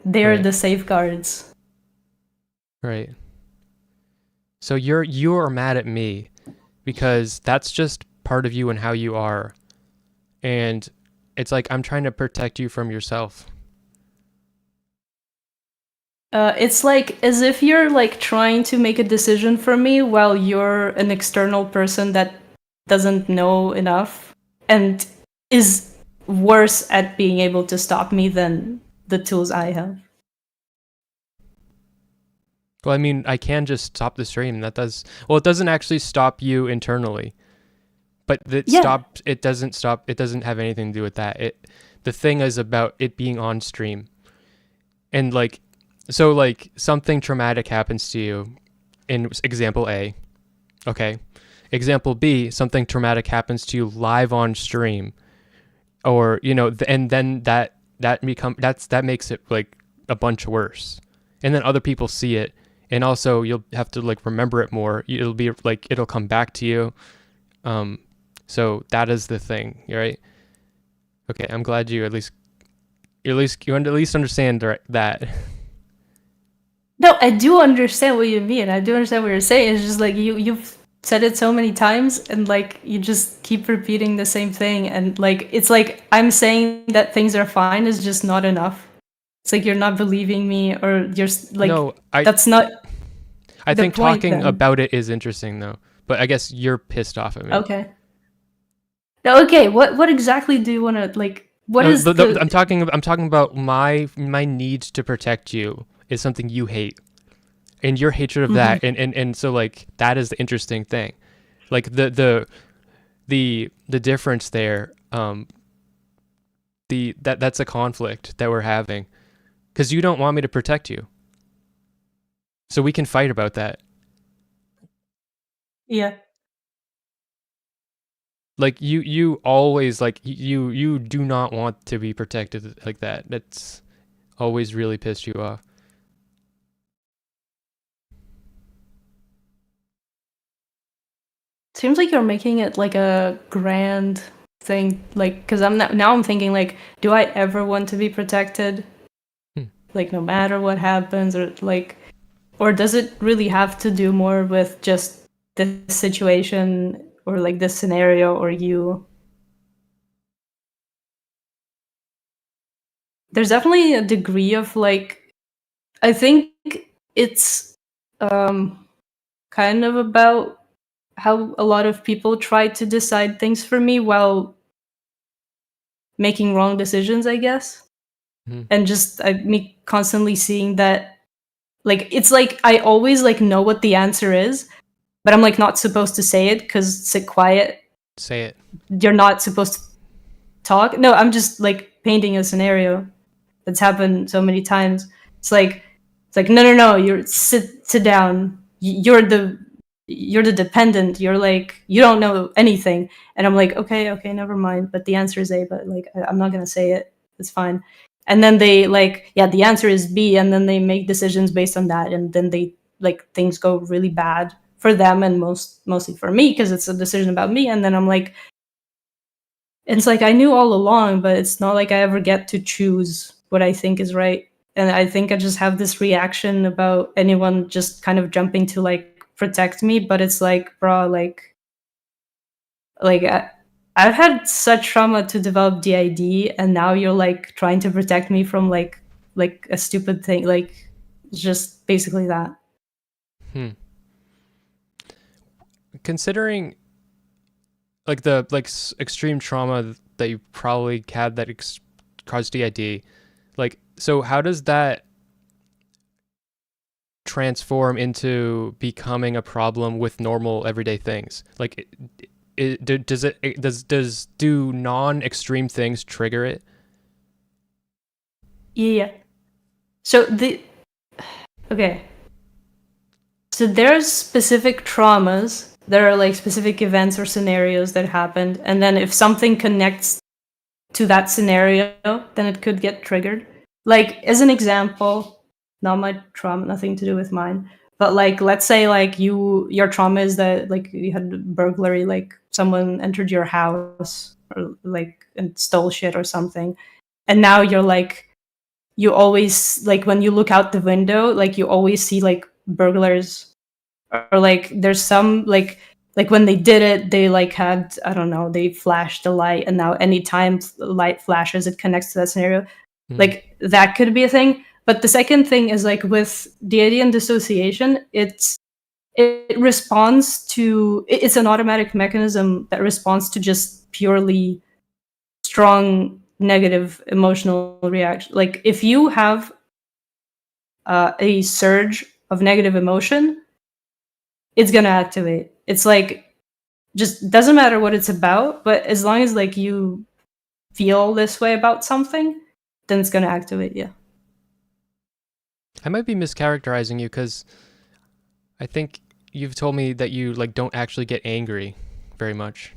They're the safeguards. Right. So you're mad at me because that's just part of you and how you are. And it's like I'm trying to protect you from yourself. It's like as if you're like trying to make a decision for me while you're an external person that doesn't know enough and is worse at being able to stop me than the tools I have. Well, I mean, I can just stop the stream. That does well. It doesn't actually stop you internally, but it doesn't stop. It doesn't have anything to do with that. The thing is about it being on stream, and like, so like something traumatic happens to you, in example A, okay. Example B, something traumatic happens to you live on stream, or and then that makes it like a bunch worse, and then other people see it. And also, you'll have to like remember it more. It'll be like it'll come back to you. So that is the thing, right? Okay, I'm glad you at least understand that. No, I do understand what you mean. I do understand what you're saying. It's just like you've said it so many times, and like you just keep repeating the same thing, and like it's like I'm saying that things are fine is just not enough. It's like you're not believing me, or you're like, no, that's not. I think talking about it is interesting though, but I guess you're pissed off at me. Okay. Okay. What exactly do you want to like? What is I'm talking about my need to protect you is something you hate, and your hatred of that, and so like that is the interesting thing, like the difference there. That's a conflict that we're having. Because you don't want me to protect you. So we can fight about that. Yeah. Like you always like you do not want to be protected like that. That's always really pissed you off. Seems like you're making it like a grand thing, like because I'm thinking like, do I ever want to be protected? Like no matter what happens, or does it really have to do more with just this situation or like this scenario or you? There's definitely a degree of like, I think it's kind of about how a lot of people try to decide things for me while making wrong decisions, I guess. And just me constantly seeing that, like it's like I always like know what the answer is, but I'm like not supposed to say it because sit quiet. Say it. You're not supposed to talk. No, I'm just like painting a scenario that's happened so many times. It's like no, you're sit down. You're the dependent. You're like you don't know anything, and I'm like okay, never mind. But the answer is A. But like I'm not gonna say it. It's fine. And then they like, yeah, the answer is B, and then they make decisions based on that, and then they like things go really bad for them and mostly for me because it's a decision about me. And then I'm like, it's like I knew all along, but it's not like I ever get to choose what I think is right. And I think I just have this reaction about anyone just kind of jumping to like protect me, but it's like, bro, like I've had such trauma to develop DID, and now you're like trying to protect me from like a stupid thing. Like it's just basically that. Considering like the extreme trauma that you probably had that caused DID, like so how does that transform into becoming a problem with normal everyday things? Like do non-extreme things trigger it? Yeah. So so there's specific traumas. There are like specific events or scenarios that happened, and then if something connects to that scenario, then it could get triggered. Like as an example, not my trauma, nothing to do with mine, but like let's say like your trauma is that like you had a burglary, like someone entered your house or like and stole shit or something, and now you're like you always like when you look out the window, like you always see like burglars, or like there's some like like when they did it, they like had, I don't know, they flashed the light, and now anytime light flashes, it connects to that scenario. Like that could be a thing. But the second thing is like with deity and dissociation, it responds to, it's an automatic mechanism that responds to just purely strong negative emotional reaction. Like if you have a surge of negative emotion, it's gonna activate. It's like, just doesn't matter what it's about, but as long as like you feel this way about something, then it's gonna activate. Yeah. I might be mischaracterizing you because I think you've told me that you like don't actually get angry very much,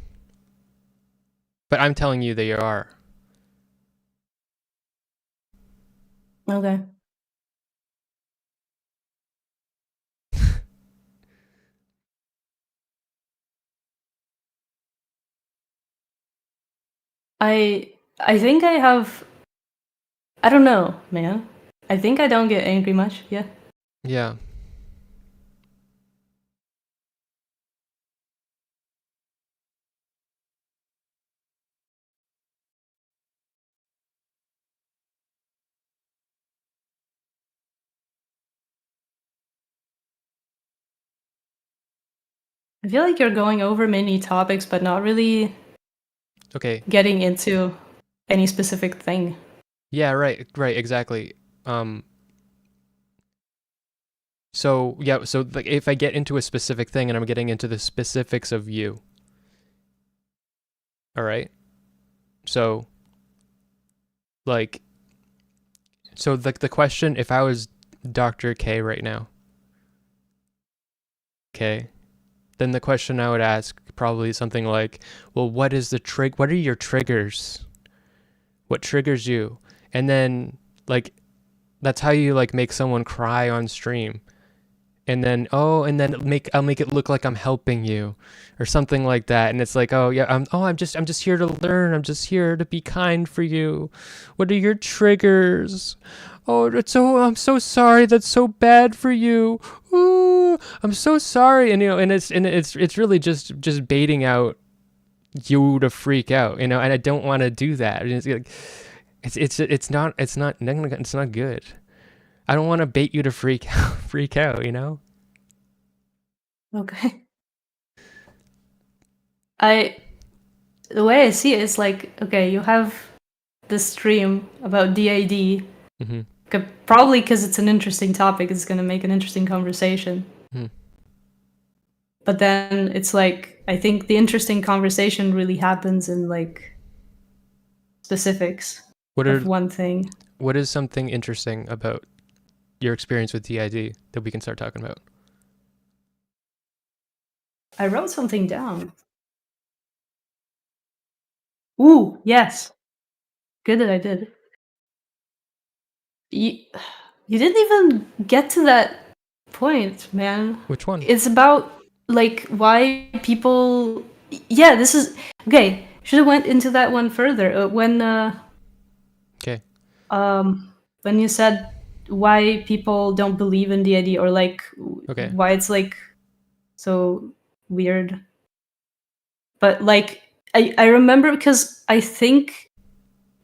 but I'm telling you that you are. Okay. I think I have, I don't know, man. I think I don't get angry much. Yeah. Yeah. I feel like you're going over many topics, but not really Okay. getting into any specific thing. Yeah, right, exactly. So yeah, so like if I get into a specific thing and I'm getting into the specifics of you, all right? So like, so the question, if I was Dr. K right now, okay, then the question I would ask probably something like, well, what is the what are your triggers? What triggers you? And then like that's how you like make someone cry on stream. And then I'll make it look like I'm helping you or something like that. And it's like, oh yeah, I'm just here to learn. I'm just here to be kind for you. What are your triggers? Oh, I'm so sorry. That's so bad for you. Ooh, I'm so sorry. And and it's really just baiting out you to freak out, and I don't want to do that. And it's not good. I don't want to bait you to freak out, Okay. The way I see it is like, okay, you have this stream about DID. Mm-hmm. Probably because it's an interesting topic, it's going to make an interesting conversation. Mm-hmm. But then it's like, I think the interesting conversation really happens in like specifics of one thing. What is something interesting about your experience with DID that we can start talking about? I wrote something down. Ooh, yes. Good that I did. You didn't even get to that point, man. Which one? It's about like why people. Yeah, this is okay. Should have went into that one further Okay. when you said why people don't believe in DID, or like why it's like so weird. But like I remember because I think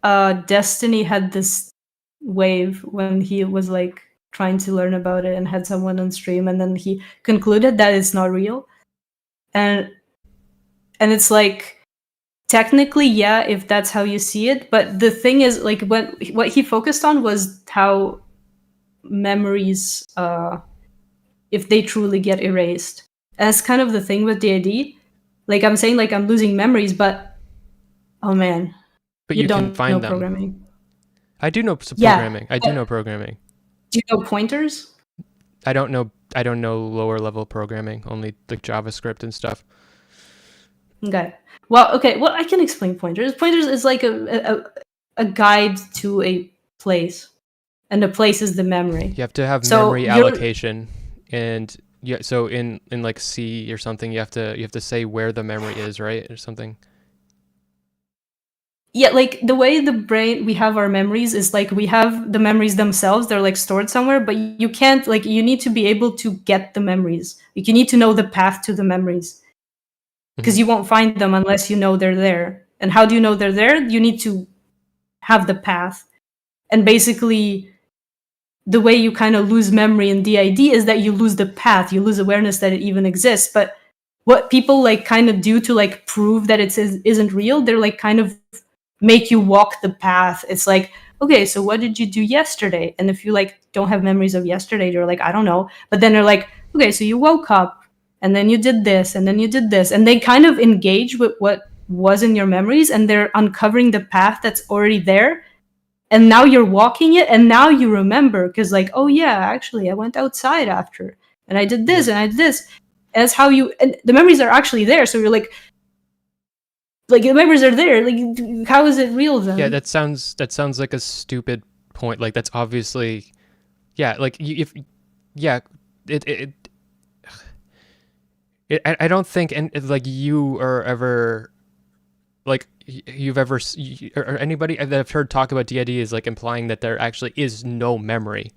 Destiny had this wave when he was like trying to learn about it and had someone on stream, and then he concluded that it's not real. And it's like, technically, yeah, if that's how you see it, but the thing is, like, what he focused on was how memories, if they truly get erased. And that's kind of the thing with DID. Like, I'm saying, like, I'm losing memories, but oh man, but you don't can find know them. Programming. I do know programming. I do know programming. Do you know pointers? I don't know lower level programming, only like JavaScript and stuff. Okay. Well, I can explain pointers. Pointers is like a guide to a place, and the place is the memory. You have to have memory allocation, and yeah. So in like C or something, you have to say where the memory is, right, or something. Yeah, like the way the brain, we have our memories is like we have the memories themselves. They're like stored somewhere, but you can't, like, you need to be able to get the memories. Like, you need to know the path to the memories. because you won't find them unless you know they're there. And how do you know they're there? You need to have the path. And basically, the way you kind of lose memory in DID is that you lose the path, you lose awareness that it even exists. But what people like kind of do to like prove that it isn't real, they're like kind of make you walk the path. It's like, okay, so what did you do yesterday? And if you like don't have memories of yesterday, you're like, I don't know. But then they're like, okay, so you woke up and then you did this and then you did this. And they kind of engage with what was in your memories, and they're uncovering the path that's already there. And now you're walking it, and now you remember, because like, oh yeah, actually I went outside after and I did this and I did this. And that's how you, and the memories are actually there. So you're like the memories are there. Like, how is it real then? Yeah, that sounds like a stupid point. Like, that's obviously, yeah. Like, I don't think, and like you are ever, like you've ever, or anybody that I've heard talk about DID is like implying that there actually is no memory.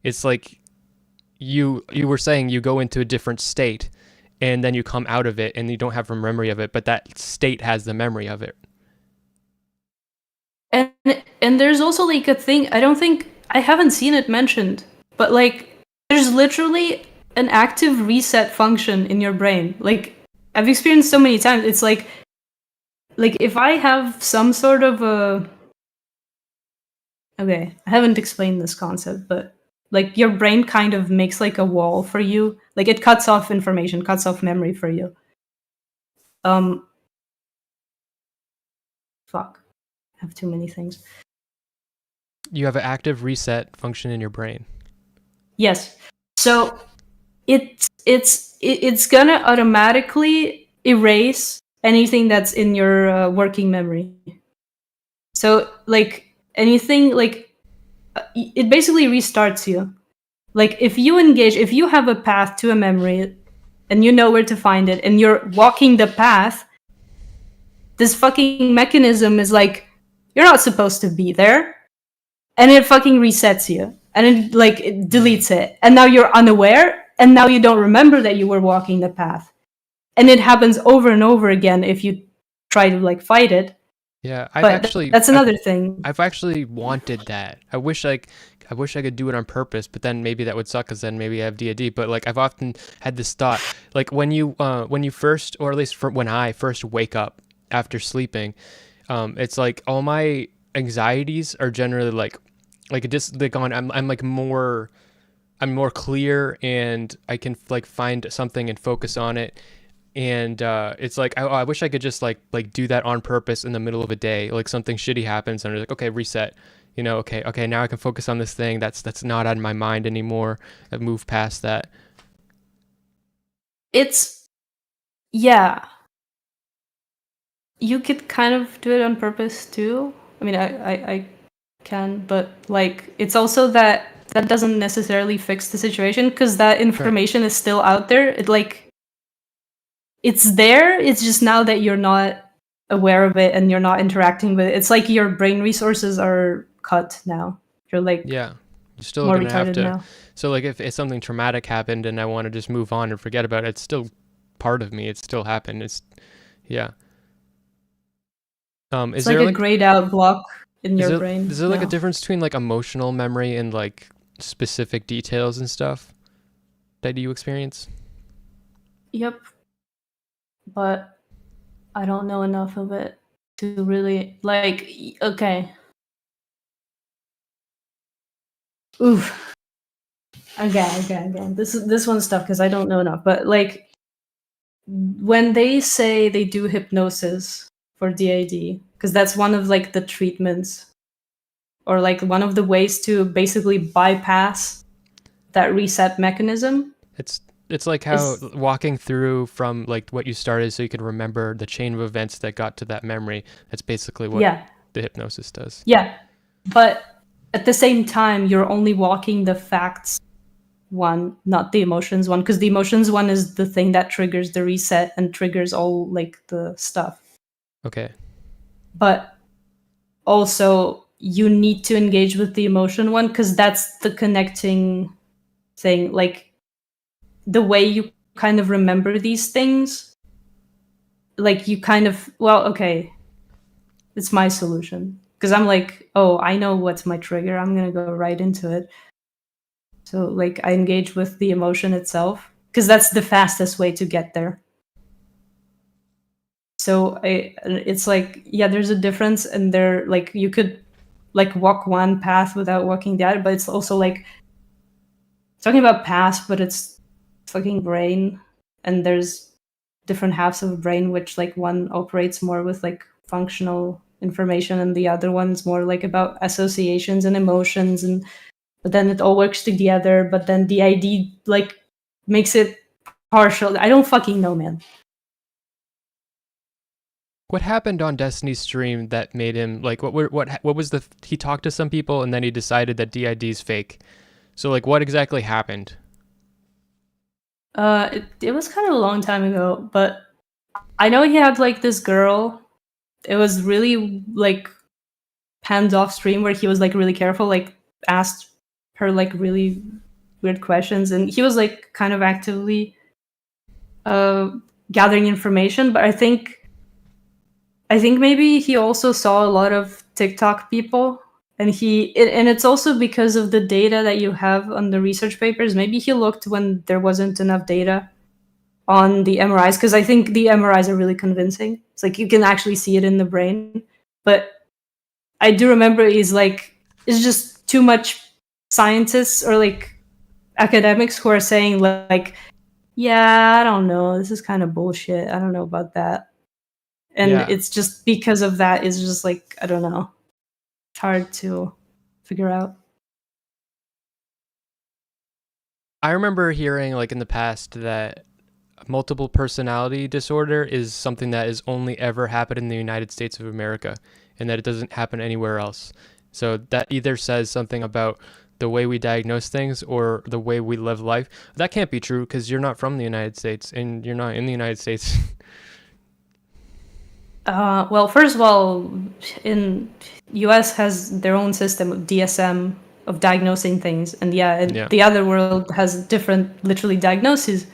It's like you were saying you go into a different state, and then you come out of it and you don't have a memory of it, but that state has the memory of it. And there's also like a thing, I haven't seen it mentioned, but like there's literally an active reset function in your brain. Like, I've experienced so many times. It's like if I have some sort of okay, I haven't explained this concept, but like your brain kind of makes like a wall for you. Like, it cuts off information, cuts off memory for you. Fuck. I have too many things. You have an active reset function in your brain. Yes. So it's gonna automatically erase anything that's in your working memory. So like anything, like it basically restarts you. Like, if you have a path to a memory and you know where to find it and you're walking the path, this fucking mechanism is like, you're not supposed to be there. And it fucking resets you. And it deletes it. And now you're unaware, and now you don't remember that you were walking the path. And it happens over and over again if you try to like fight it. Yeah, that's another thing. I've actually wanted that. I wish I could do it on purpose, but then maybe that would suck, because then maybe I have DID. But like, I've often had this thought, like when you first, or at least when I first wake up after sleeping, it's like all my anxieties are generally like just like on. I'm more clear, and I can like find something and focus on it. And it's like, I wish I could just like do that on purpose in the middle of a day. Like, something shitty happens and I'm like, okay, reset. You know, okay, now I can focus on this thing that's not on my mind anymore. I've moved past that. Yeah. You could kind of do it on purpose too. I mean, I can, but like, it's also that doesn't necessarily fix the situation, because that information is still out there. It's there. It's just now that you're not aware of it and you're not interacting with it. It's like your brain resources are cut now. You're like, yeah, you're still more gonna have to. now. So like, if something traumatic happened and I want to just move on and forget about it, it's still part of me. It still happened. It's yeah. It's like a grayed out block in your brain. Is there like a difference between like emotional memory and like specific details and stuff that you experience? Yep. But I don't know enough of it to really like, okay. Oof. Again. This one's tough because I don't know enough. But like, when they say they do hypnosis for DID, because that's one of like the treatments, or like one of the ways to basically bypass that reset mechanism. It's like how walking through from like what you started, so you can remember the chain of events that got to that memory. That's basically what the hypnosis does. Yeah, but at the same time, you're only walking the facts one, not the emotions one, because the emotions one is the thing that triggers the reset and triggers all like the stuff. Okay. But also, you need to engage with the emotion one, because that's the connecting thing. Like, the way you kind of remember these things like you kind of, well, okay, it's my solution because I'm like, oh, I know what's my trigger, I'm gonna go right into it. So like I engage with the emotion itself because that's the fastest way to get there. So it's like, yeah, there's a difference, and there, like, you could like walk one path without walking the other, but it's also like talking about paths, but it's fucking brain, and there's different halves of brain, which like one operates more with like functional information, and the other one's more like about associations and emotions, and but then it all works together. But then the ID like makes it partial. I don't fucking know, man. What happened on Destiny's stream that made him like what was the he talked to some people and then he decided that DID's fake. So like what exactly happened? It was kind of a long time ago, but I know he had like this girl. It was really like hands off stream where he was like really careful, like asked her like really weird questions, and he was like kind of actively gathering information. But I think maybe he also saw a lot of TikTok people, and and it's also because of the data that you have on the research papers. Maybe he looked when there wasn't enough data on the MRIs, because I think the MRIs are really convincing. It's like you can actually see it in the brain. But I do remember it's just too much scientists or like academics who are saying like, yeah, I don't know, this is kind of bullshit, I don't know about that. And Yeah. it's just because of that, it's just like, I don't know, it's hard to figure out. I remember hearing like in the past that multiple personality disorder is something that is only ever happened in the United States of America and that it doesn't happen anywhere else. So that either says something about the way we diagnose things or the way we live life. That can't be true because you're not from the United States and you're not in the United States. Well, first of all, in US has their own system of DSM of diagnosing things, and Yeah. the other world has different literally diagnoses.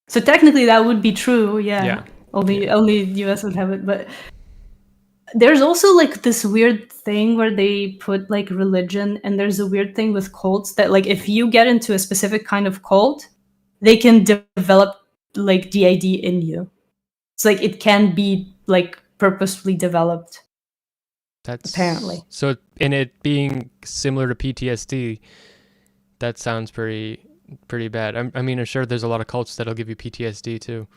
So technically that would be true, Yeah. Only US would have it, but there's also like this weird thing where they put like religion, and there's a weird thing with cults that like if you get into a specific kind of cult, they can develop like DID in you. It's like it can be like purposefully developed. That's apparently. So, in it being similar to PTSD, that sounds pretty bad. I mean, I'm sure there's a lot of cults that'll give you PTSD too.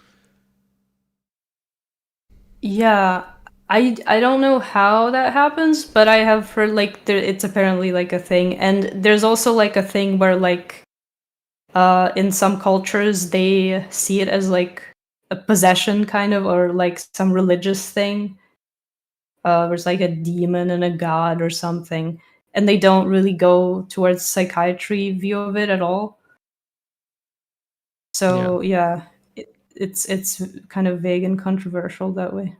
Yeah, I don't know how that happens, but I have heard like it's apparently like a thing, and there's also like a thing where like in some cultures they see it as like a possession kind of, or like some religious thing. Where it's like a demon and a god or something, and they don't really go towards psychiatry view of it at all. So yeah, it's kind of vague and controversial that way.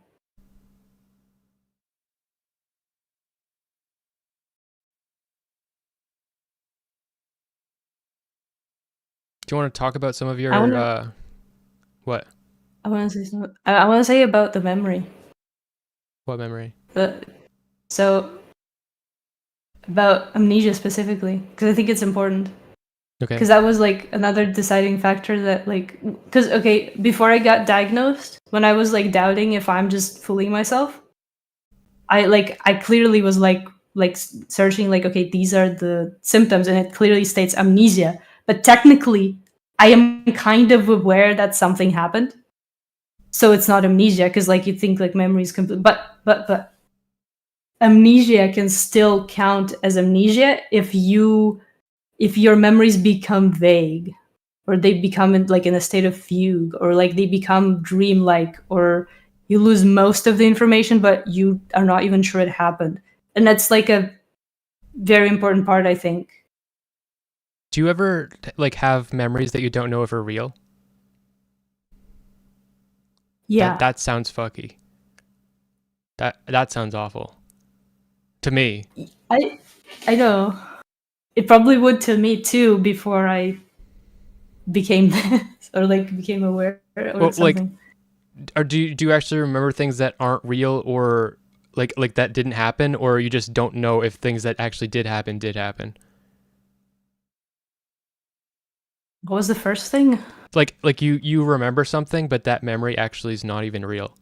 Do you want to talk about some of your what? I want to say something. I want to say about the memory. What memory? So about amnesia specifically, because I think it's important. Okay. Because that was like another deciding factor that like, because okay, before I got diagnosed, when I was like doubting if I'm just fooling myself, I clearly was like searching like, okay, these are the symptoms, and it clearly states amnesia, but technically I am kind of aware that something happened, so it's not amnesia, because like you think like memory is complete, but amnesia can still count as amnesia if your memories become vague, or they become in a state of fugue, or like they become dreamlike, or you lose most of the information but you are not even sure it happened. And that's like a very important part, I think. Do you ever like have memories that you don't know if are real? Yeah. That sounds fucky. That sounds awful. To me. I know. It probably would to me too before I became this, or like became aware or something. Like, or do you actually remember things that aren't real, or like that didn't happen, or you just don't know if things that actually did happen did happen? What was the first thing? Like you remember something, but that memory actually is not even real.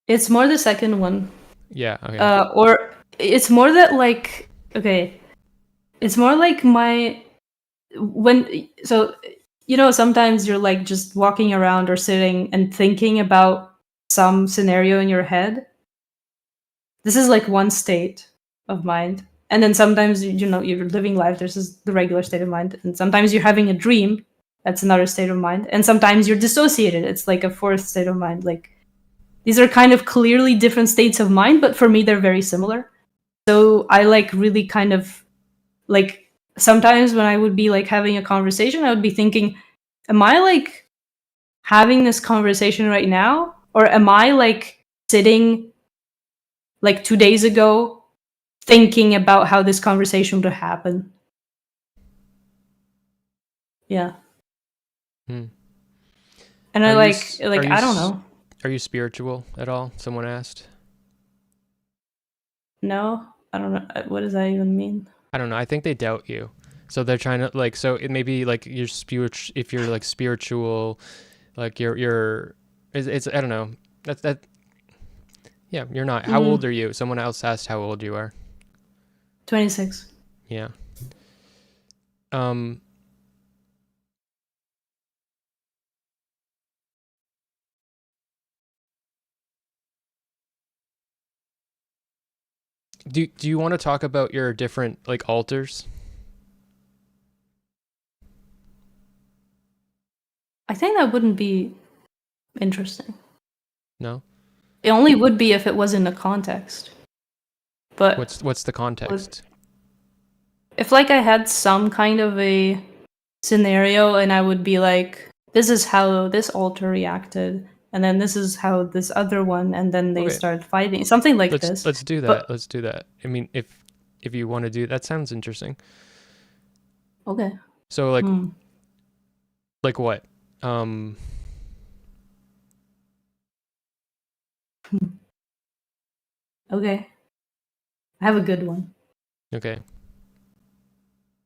It's more the second one. Yeah. Okay. Or it's more that like, okay, it's more like so sometimes you're like just walking around or sitting and thinking about some scenario in your head. This is like one state of mind. And then sometimes you're living life, this is the regular state of mind. And sometimes you're having a dream, that's another state of mind. And sometimes you're dissociated, it's like a fourth state of mind. Like, these are kind of clearly different states of mind, but for me they're very similar. So I like really kind of like, sometimes when I would be like having a conversation, I would be thinking, am I like having this conversation right now? Or am I like sitting like 2 days ago thinking about how this conversation would happen? Yeah. And I I don't know. Are you spiritual at all? Someone asked. No, I don't know. What does that even mean? I don't know. I think they doubt you. So they're trying to like, so it may be like you're if you're like spiritual, like it's I don't know. That yeah, you're not. How old are you? Someone else asked how old you are. 26. Yeah. Do you want to talk about your different like alters? I think that wouldn't be interesting. No? It only would be if it was in a context. But what's the context? If like I had some kind of a scenario and I would be like, this is how this alter reacted, and then this is how this other one, and then they start fighting. Something like this. Let's do that. Let's do that. I mean, if you want to do that, sounds interesting. Okay. So like what? Okay. I have a good one. Okay.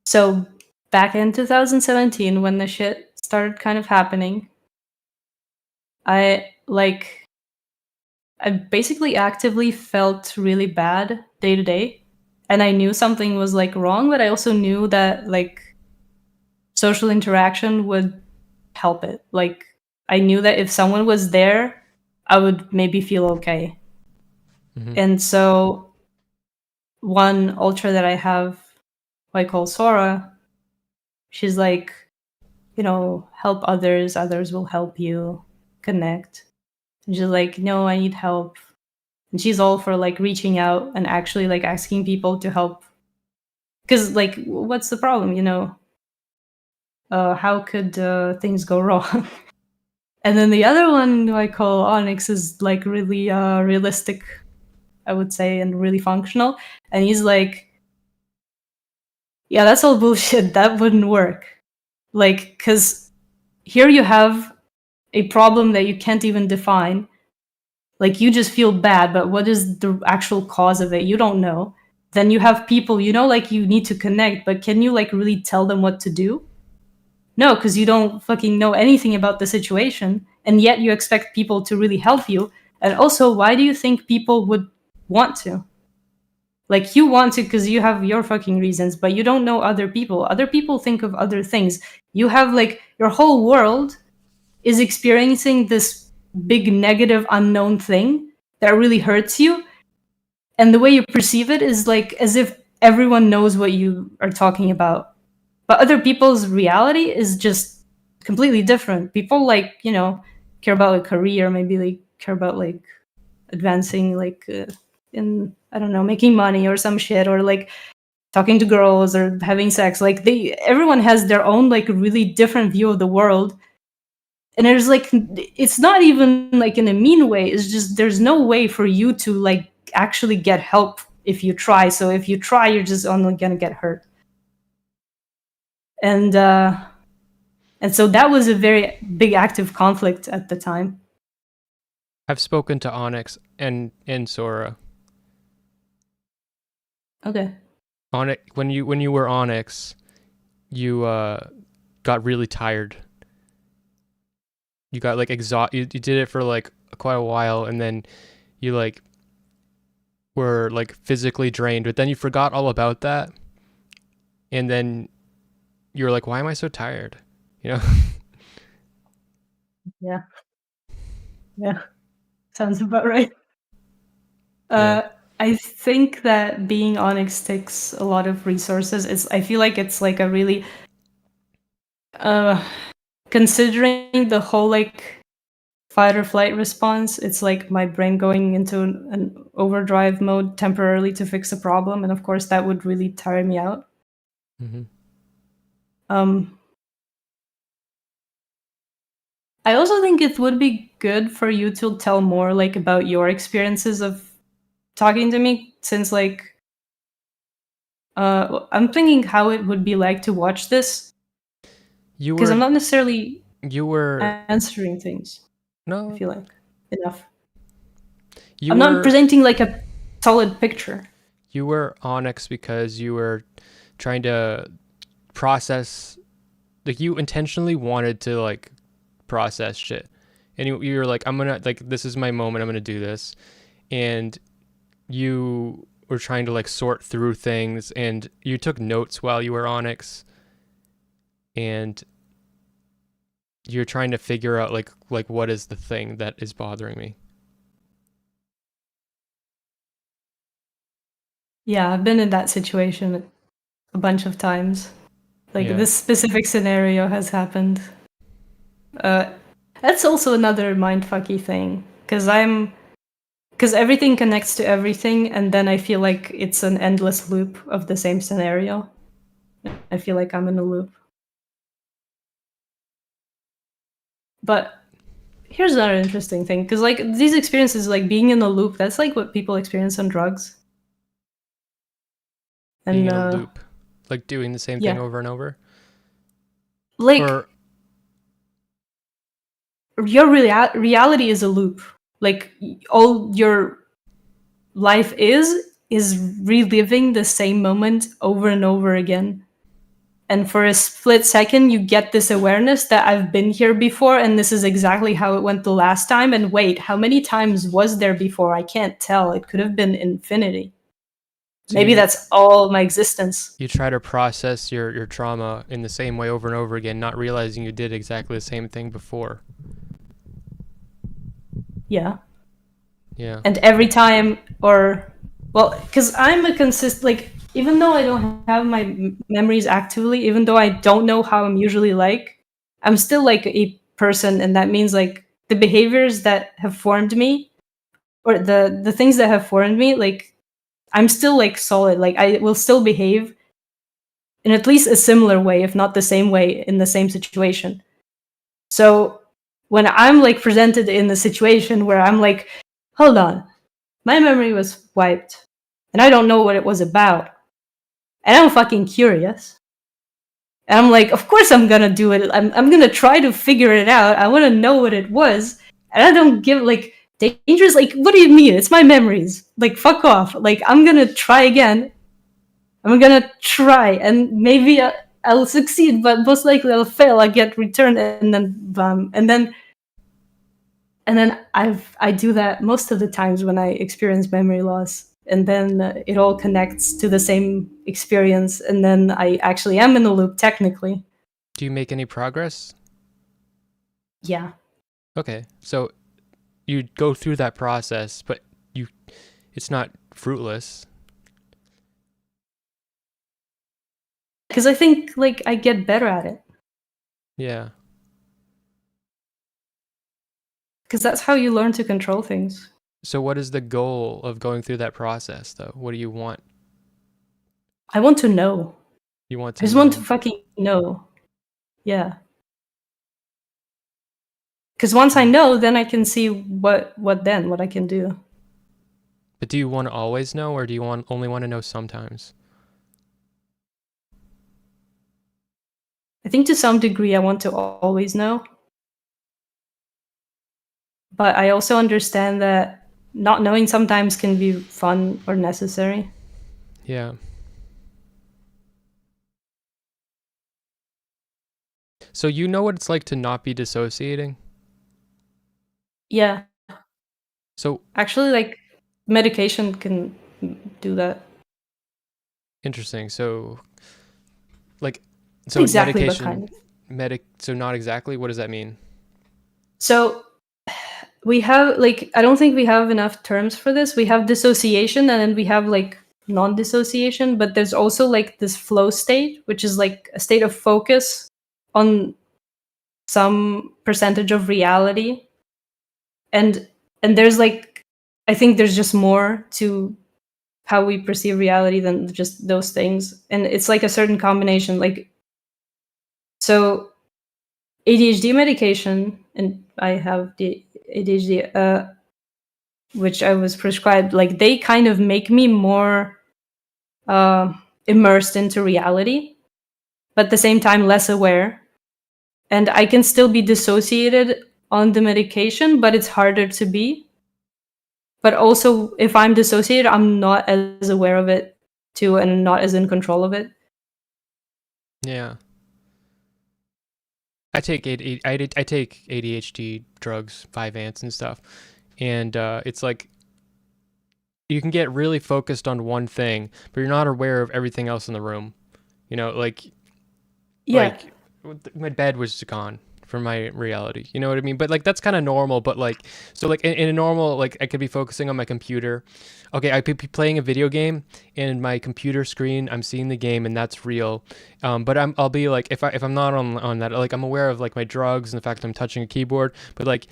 So back in 2017, when the shit started kind of happening, I basically actively felt really bad day to day. And I knew something was like wrong, but I also knew that like social interaction would help it. Like, I knew that if someone was there, I would maybe feel okay. And so one ultra that I have, who I call Sora, she's like, help others, others will help you, connect. And she's like, no, I need help. And she's all for like reaching out and actually like asking people to help. Because like, what's the problem, how could things go wrong? And then the other one who I call Onyx is like really realistic, I would say, and really functional. And he's like, yeah, that's all bullshit. That wouldn't work. Like, because here you have a problem that you can't even define. Like, you just feel bad, but what is the actual cause of it? You don't know. Then you have people, like you need to connect, but can you like really tell them what to do? No, because you don't fucking know anything about the situation, and yet you expect people to really help you. And also, why do you think people would want to? Like, you want to because you have your fucking reasons, but you don't know other people. Other people think of other things. You have like, your whole world is experiencing this big negative unknown thing that really hurts you. And the way you perceive it is like as if everyone knows what you are talking about. But other people's reality is just completely different. People like, care about a career, maybe like care about like advancing like in, I don't know, making money or some shit, or like talking to girls or having sex. Like everyone has their own like really different view of the world. And there's like, it's not even like in a mean way. It's just, there's no way for you to like actually get help if you try. So if you try, you're just only gonna get hurt. And And so that was a very big active conflict at the time. I've spoken to Onyx and Sora. Okay. Onyx, when you were Onyx, you got really tired. You got like you did it for like quite a while, and then you like were like physically drained, but then you forgot all about that, and then you were like, why am I so tired? You know? Yeah, sounds about right. I think that being Onyx takes a lot of resources. I feel like it's like a really considering the whole like fight or flight response, it's like my brain going into an overdrive mode temporarily to fix a problem, and of course that would really tire me out. Mm-hmm. I also think it would be good for you to tell more like about your experiences of talking to me, since like I'm thinking how it would be like to watch this, because I'm not necessarily answering things. I feel like enough. I'm not presenting like a solid picture. You were Onyx because you were trying to process, like you intentionally wanted to like process shit, and you were like, I'm gonna, like, this is my moment, I'm gonna do this, and you were trying to like sort through things, and you took notes while you were Onyx, and you're trying to figure out like what is the thing that is bothering me. Yeah, I've been in that situation a bunch of times. Like this specific scenario has happened. That's also another mindfucky thing, because everything connects to everything, and then I feel like it's an endless loop of the same scenario. I feel like I'm in a loop. But here's another interesting thing, because like these experiences, like being in a loop, that's like what people experience on drugs. Being in a loop, like doing the same thing over and over. Like your reality is a loop. Like all your life is reliving the same moment over and over again. And for a split second, you get this awareness that I've been here before, and this is exactly how it went the last time. And wait, how many times was there before? I can't tell. It could have been infinity. So maybe that's all my existence. You try to process your trauma in the same way over and over again, not realizing you did exactly the same thing before. Yeah. Yeah. And every time, because I'm a like, even though I don't have my memories actively, even though I don't know how I'm usually like, I'm still like a person, and that means like the behaviors that have formed me, or the things that have formed me, like I'm still like solid. Like I will still behave in at least a similar way, if not the same way, in the same situation. So when I'm like presented in a situation where I'm like, hold on, my memory was wiped, and I don't know what it was about, and I'm fucking curious. And I'm like, of course I'm gonna do it. I'm gonna try to figure it out. I want to know what it was, and I don't give like dangerous. Like, what do you mean? It's my memories. Like, fuck off. Like, I'm gonna try again. I'm gonna try, and maybe I'll succeed, but most likely I'll fail. I get returned, and then bam, and then I do that most of the times when I experience memory loss, and then it all connects to the same experience, and then I actually am in the loop technically. Do you make any progress? Yeah. Okay, so you go through that process, but it's not fruitless. Because I think like I get better at it. Yeah. Because that's how you learn to control things. So what is the goal of going through that process, though? What do you want? I want to know. You want to I just want to fucking know. Yeah. Because once I know, then I can see what I can do. But do you want to always know, or do you only want to know sometimes? I think to some degree I want to always know. But I also understand that not knowing sometimes can be fun or necessary. Yeah. So you know what it's like to not be dissociating? Yeah. So Actually, like, medication can do that. interesting. So like, Not so exactly, but kind medication, of. so not exactly. What does that mean? So we have, like, I don't think we have enough terms for this. We have dissociation and then we have like non-dissociation, but there's also like this flow state, which is like a state of focus on some percentage of reality. And there's like, I think there's just more to how we perceive reality than just those things. And it's like a certain combination. Like, so ADHD medication, and I have the ADHD, which I was prescribed, like they kind of make me more immersed into reality, but at the same time less aware. And I can still be dissociated on the medication, but it's harder to be. But also, if I'm dissociated, I'm not as aware of it too, and not as in control of it. Yeah. I take I take ADHD drugs, 5-ants and stuff, and it's like you can get really focused on one thing, but you're not aware of everything else in the room. You know, Yeah, like my bed was gone from my reality. You know what I mean? But like that's kind of normal. But like so like in a normal, like I could be focusing on my computer. Okay, I could be playing a video game and my computer screen, I'm seeing the game and that's real. But I'll be like if I'm not on that, like I'm aware of like my drugs and the fact that I'm touching a keyboard. But like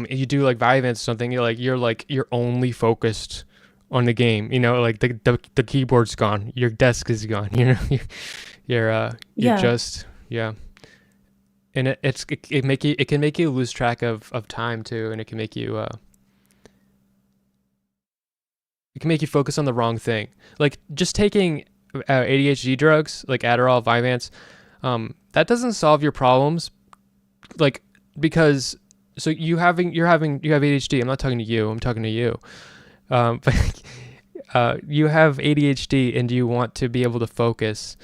you do like Vyvanse or something, you're only focused on the game. You know, like the keyboard's gone, your desk is gone. You know, you're yeah. just yeah. And it can make you lose track of time too, and it can make you focus on the wrong thing. Like just taking ADHD drugs like Adderall, Vyvanse, that doesn't solve your problems. Like because so you have ADHD. I'm not talking to you. I'm talking to you. But you have ADHD and you want to be able to focus.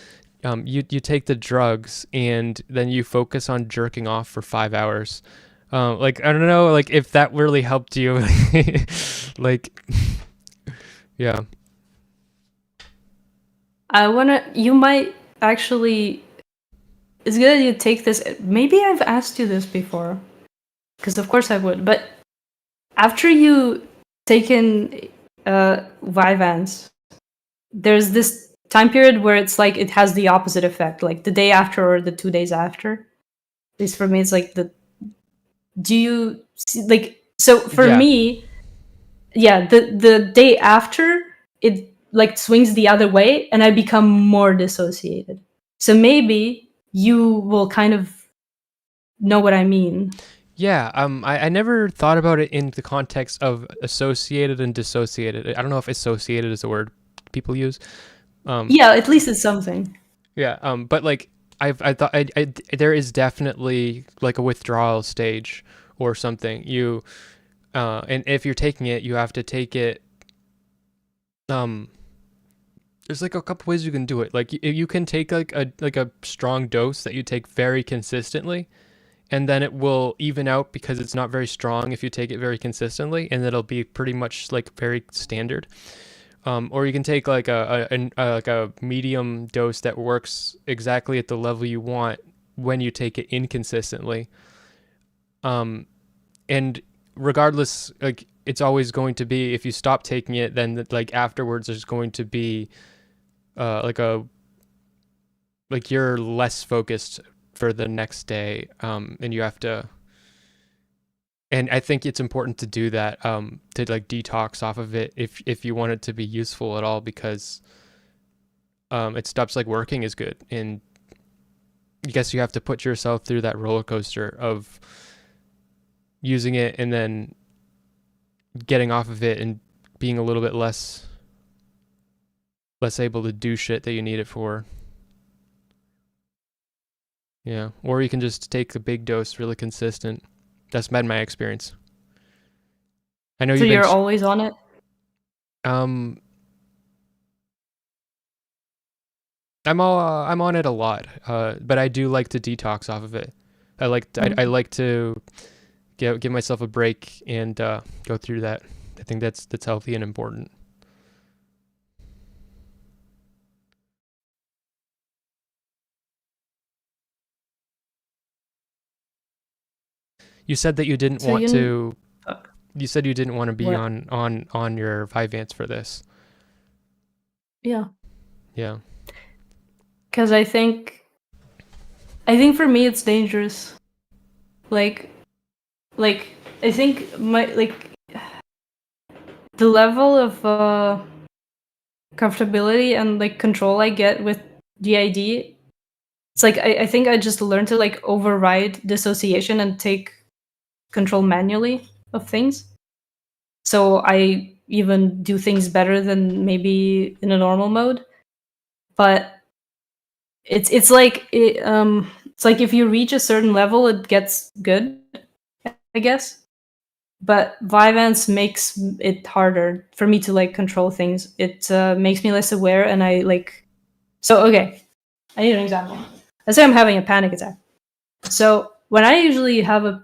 You take the drugs and then you focus on jerking off for 5 hours. Like I don't know, like if that really helped you. Like, yeah, You might actually, it's good that you take this. Maybe I've asked you this before, because of course I would. But after you taken Vyvanse, there's this time period where it's like it has the opposite effect, like the day after or the 2 days after. At least for me, it's like the. Do you see, like, so for yeah, me? Yeah, the day after it like swings the other way, and I become more dissociated. So maybe you will kind of know what I mean. yeah. I never thought about it in the context of associated and dissociated. I don't know if associated is a word people use. Yeah, at least it's something. Yeah. But like I thought there is definitely like a withdrawal stage or something. And if you're taking it, you have to take it. There's like a couple ways you can do it. Like you can take like a strong dose that you take very consistently, and then it will even out because it's not very strong if you take it very consistently, and it'll be pretty much like very standard. Or you can take like like a medium dose that works exactly at the level you want when you take it inconsistently. And regardless, like it's always going to be if you stop taking it, then like afterwards there's going to be like you're less focused for the next day, and you have to. And I think it's important to do that, to like detox off of it if you want it to be useful at all, because it stops like working as good. And I guess you have to put yourself through that roller coaster of using it and then getting off of it and being a little bit less able to do shit that you need it for. Yeah, or you can just take a big dose, really consistent. That's been my experience. I know So you've been. you're always on it? I'm on it a lot, but I do like to detox off of it. I like to give myself a break and go through that. I think that's healthy and important. You said that you didn't So want you to. You said you didn't want to be what? on your Vyvanse for this. Yeah. Yeah. Because I think for me it's dangerous. Like I think the level of comfortability and like control I get with DID, it's like I think I just learned to like override dissociation and take control manually of things. So I even do things better than maybe in a normal mode. But it's like it's like if you reach a certain level, it gets good, I guess. But Vyvanse makes it harder for me to like control things. It makes me less aware, and I like. So okay, I need an example. Let's say I'm having a panic attack. So when I usually have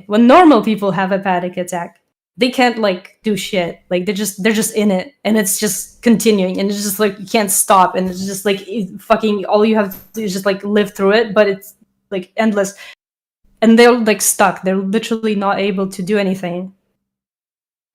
when normal people have a panic attack, they can't like do shit. Like they're just in it, and it's just continuing, and it's just like you can't stop, and it's just like fucking all you have to do is just like live through it, but it's like endless, and they're like stuck. They're literally not able to do anything.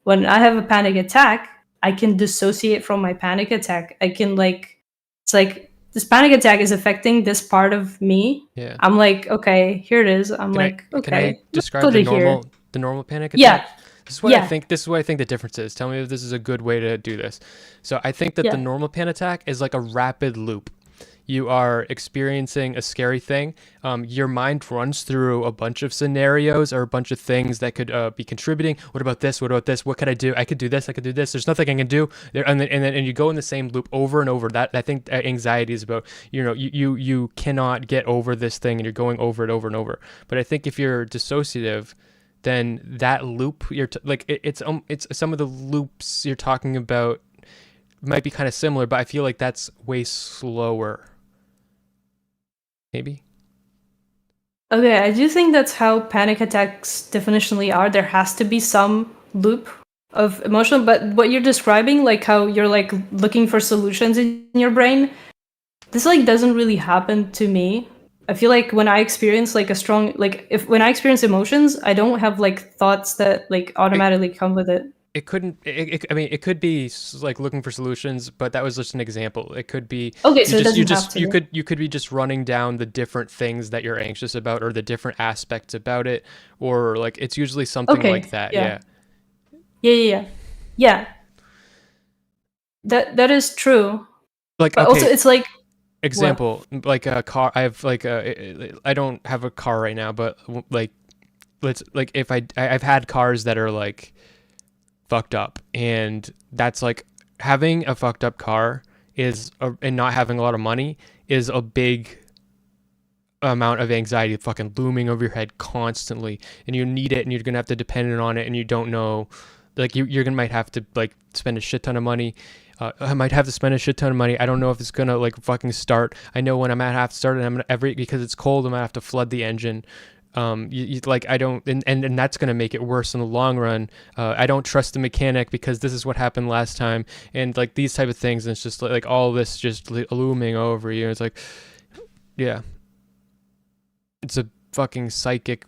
When I have a panic attack, I can dissociate from my panic attack. I can like, it's like this panic attack is affecting this part of me. Yeah. I'm like, okay, here it is. I'm Can I let's describe put the it here. normal panic Yeah. attack? This is what I think. This is what I think the difference is. Tell me if this is a good way to do this. So I think that the normal panic attack is like a rapid loop. You are experiencing a scary thing. Your mind runs through a bunch of scenarios or a bunch of things that could be contributing. What about this? What about this? What could I do? I could do this. I could do this. There's nothing I can do. And you go in the same loop over and over. That I think anxiety is about. You cannot get over this thing, and you're going over it over and over. But I think if you're dissociative, then that loop it's some of the loops you're talking about might be kind of similar, but I feel like that's way slower. Maybe. Okay, I do think that's how panic attacks definitionally are. There has to be some loop of emotion, but what you're describing, like how you're like looking for solutions in your brain, this like doesn't really happen to me. I feel like when I experience like a strong when I experience emotions, I don't have like thoughts that like automatically come with it. It couldn't. I mean, it could be like looking for solutions, but that was just an example. It could be okay. So it doesn't have to. You could be just running down the different things that you're anxious about, or the different aspects about it, or like it's usually something like that. Yeah. That is true. Like, but okay, also it's like example, like a car. I have like I don't have a car right now, but like if I've had cars that are like fucked up, and that's like having a fucked up car and not having a lot of money is a big amount of anxiety fucking looming over your head constantly, and you need it, and you're gonna have to depend on it, and you don't know, like you're gonna might have to like spend a shit ton of money. I might have to spend a shit ton of money. I don't know if it's gonna like fucking start. I know when I'm gonna have to start, and I'm gonna because it's cold, I'm gonna have to flood the engine. I don't, and that's going to make it worse in the long run. I don't trust the mechanic because this is what happened last time, and like these type of things, and it's just like all this just looming over you. It's like, yeah, it's a fucking psychic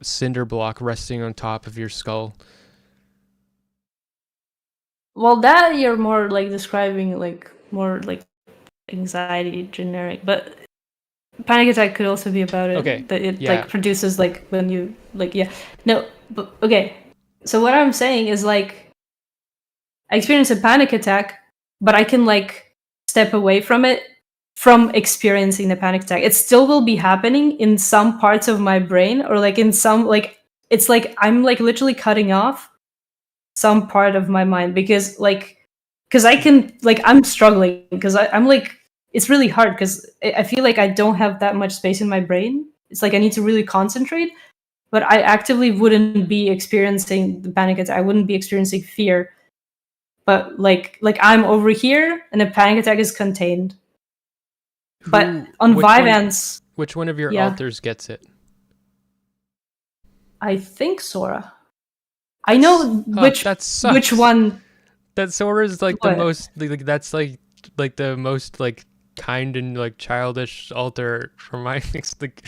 cinder block resting on top of your skull. Well, that you're more like describing like more like anxiety generic, but panic attack could also be about it. Okay. That it like produces like when you like no, but okay. So what I'm saying is like I experience a panic attack, but I can like step away from it from experiencing the panic attack. It still will be happening in some parts of my brain, or like in some like it's like I'm like literally cutting off some part of my mind because I can like I'm struggling because I'm like it's really hard because I feel like I don't have that much space in my brain. It's like I need to really concentrate, but I actively wouldn't be experiencing the panic attack. I wouldn't be experiencing fear, but like I'm over here and a panic attack is contained. But on Vyvanse, which one of your yeah, alters gets it? I think Sora. I know which one. That Sora is like the most like that's like the most like kind and like childish alter from my like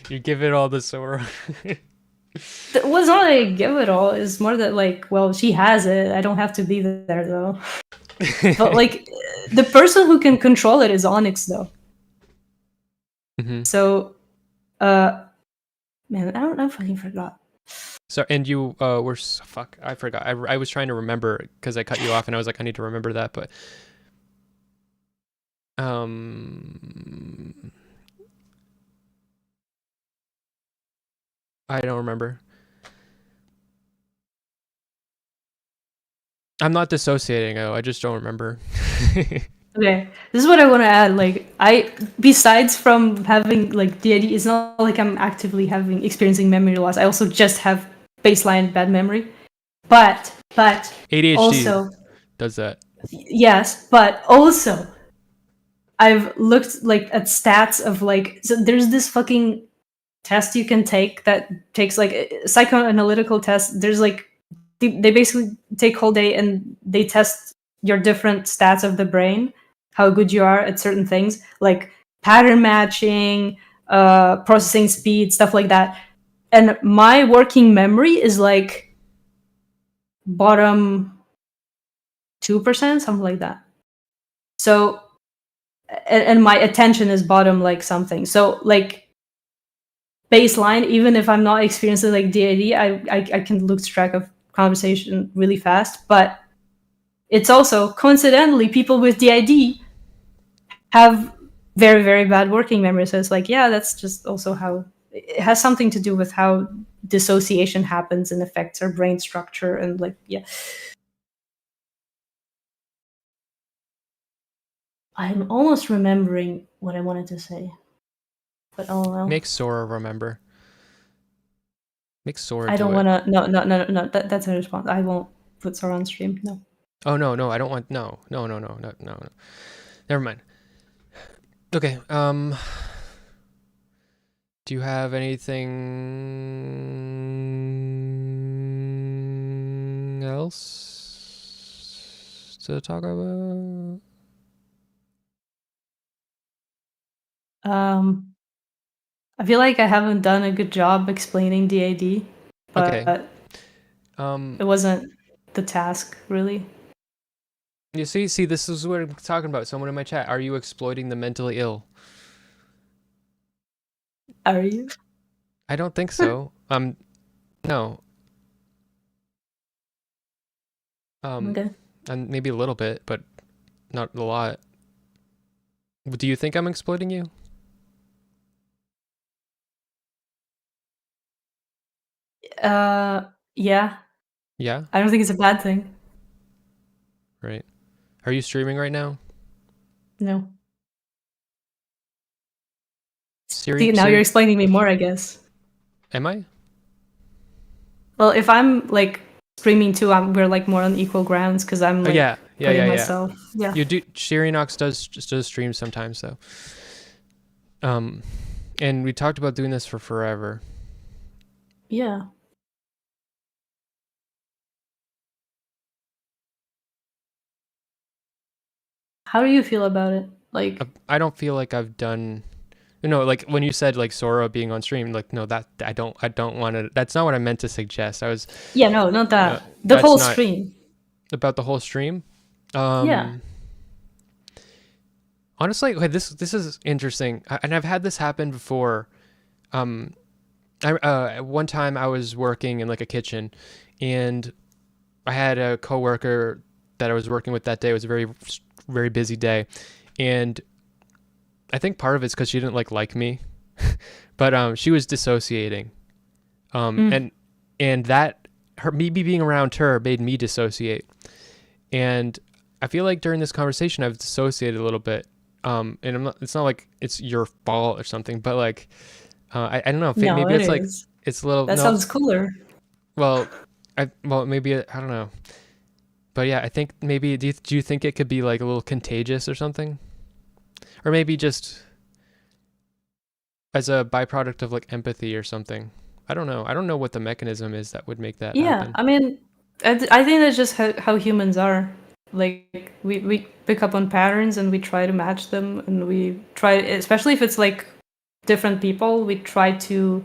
you give it all to Sora. It was not like give it all. It's more that like, well, she has it. I don't have to be there though. But like the person who can control it is Onyx though. Mm-hmm. So man, I don't know if I forgot. So and you were fuck, I forgot. I was trying to remember because I cut you off and I was like, I need to remember that, but I don't remember. I'm not dissociating though. I just don't remember. Okay, this is what I want to add. Like, besides from having like DID, it's not like I'm actively experiencing memory loss. I also just have baseline bad memory. But ADHD also does that. Yes, but also I've looked like at stats of like, so there's this fucking test you can take that takes like a psychoanalytical test. There's like they basically take whole day and they test your different stats of the brain, how good you are at certain things, like pattern matching, processing speed, stuff like that. And my working memory is like bottom 2%, something like that. So, and my attention is bottom like something. So like baseline, even if I'm not experiencing like DID, I can lose track of conversation really fast. But it's also coincidentally people with DID have very, very bad working memory. So it's like, yeah, that's just also how it has something to do with how dissociation happens and affects our brain structure. And like, yeah. I'm almost remembering what I wanted to say. But oh well. Make Sora remember. Make Sora I don't want to. No. That's a response. I won't put Sora on stream. No. Oh no. I don't want. No. Never mind. Okay. Do you have anything else to talk about? I feel like I haven't done a good job explaining DID, but okay. It wasn't the task really. You see, this is what I'm talking about. Someone in my chat, are you exploiting the mentally ill? Are you? I don't think so. No. Okay. And maybe a little bit, but not a lot. Do you think I'm exploiting you? Yeah. Yeah? I don't think it's a bad thing. Right. Are you streaming right now? No. See, now you're explaining me more, I guess. Am I? Well, if I'm like streaming too, we're like more on equal grounds because I'm like playing myself. Yeah. You do. Sirinoks does stream sometimes though. And we talked about doing this for forever. Yeah. How do you feel about it? Like, I don't feel like I've done. Like when you said like Sora being on stream, like no, that I don't want to. That's not what I meant to suggest. I was. Yeah, no, not that. The whole stream. About the whole stream. Yeah. Honestly, okay, this is interesting, and I've had this happen before. One time I was working in like a kitchen, and I had a coworker that I was working with that day. It was a very, very busy day, and I think part of it's because she didn't like me, but she was dissociating, and that me being around her made me dissociate, and I feel like during this conversation I've dissociated a little bit, And it's not like it's your fault or something, but like, I don't know. No, Maybe it it's like is. it's a little That no. sounds cooler. Well, maybe I don't know. But yeah, I think maybe do you think it could be like a little contagious or something, or maybe just as a byproduct of like empathy or something? I don't know. I don't know what the mechanism is that would make that Yeah, happen. I mean, I think that's just how humans are. Like we pick up on patterns and we try to match them, and we try, especially if it's like different people, we try to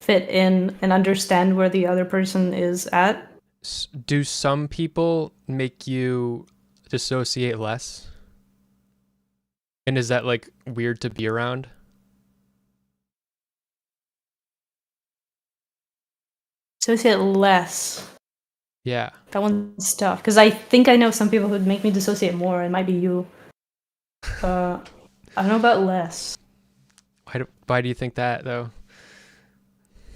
fit in and understand where the other person is at. Do some people make you dissociate less? And is that like weird to be around? Dissociate less. Yeah. That one's tough because I think I know some people who'd make me dissociate more. It might be you. I don't know about less. Why do you think that though?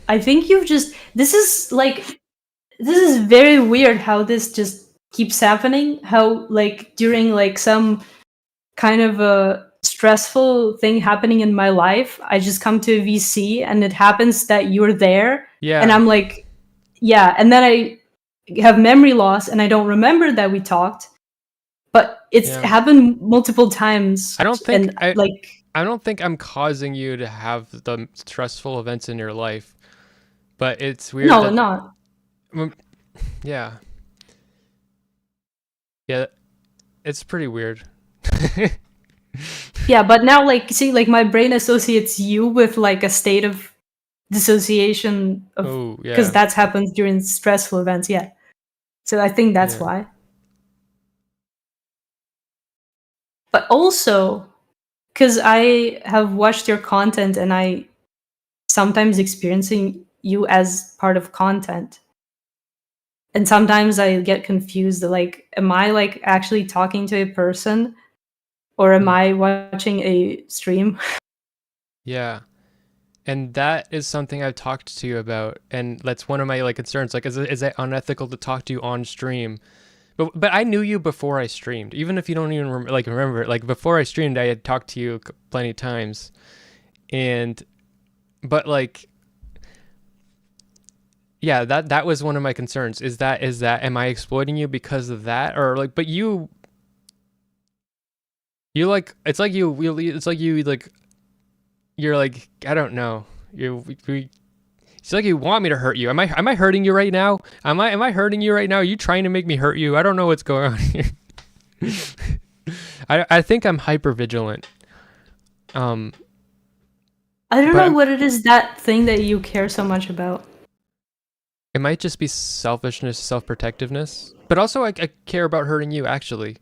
I think you've just. This is very weird how this just keeps happening. How like during like some kind of a stressful thing happening in my life, I just come to a VC and it happens that you're there, and Yeah. I'm like, yeah, and then I have memory loss and I don't remember that we talked, but it's Yeah. happened multiple times, I don't think and like, I don't think I'm causing you to have the stressful events in your life, but it's weird no, that not. yeah. Yeah, it's pretty weird. Yeah, but now like see like my brain associates you with like a state of dissociation of, Oh, because yeah. that's happens during stressful events, yeah. So I think that's Yeah. why. But also because I have watched your content and I sometimes experiencing you as part of content. And sometimes I get confused like am I like actually talking to a person or am Mm. I watching a stream? Yeah. And that is something I've talked to you about, and that's one of my like concerns. Like, is it unethical to talk to you on stream? But I knew you before I streamed, even if you don't even remember it. Like before I streamed, I had talked to you plenty of times, and but like yeah, that was one of my concerns. Is that am I exploiting you because of that, or like? But you like it's like you really it's like you like you're like I don't know it's like you want me to hurt you. Am I hurting you right now? Am I hurting you right now? Are you trying to make me hurt you? I don't know what's going on here. I think I'm hyper vigilant. Um, I don't but know what it is, that thing that you care so much about. it might just be selfishness, self protectiveness. But also, I care about hurting you actually.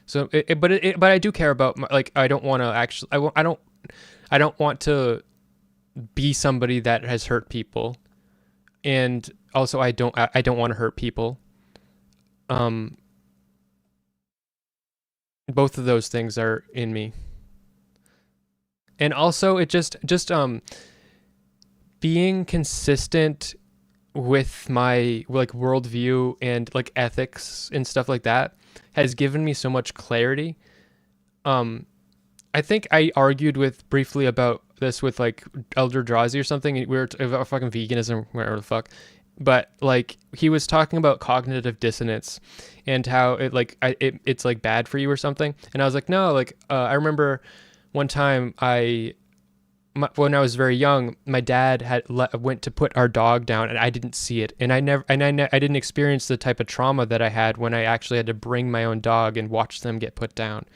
So, but I do care about like I don't want to actually. I don't want to be somebody that has hurt people, and also I don't want to hurt people. Um, both of those things are in me, and also it just being consistent with my like worldview and like ethics and stuff like that has given me so much clarity. Um, I think I argued with briefly about this with like Elder Drazi or something. We were about fucking veganism, whatever the fuck. But like he was talking about cognitive dissonance and how it like it's like bad for you or something. And I was like, no, like I remember one time when I was very young, my dad went to put our dog down, and I didn't see it, and I didn't experience the type of trauma that I had when I actually had to bring my own dog and watch them get put down.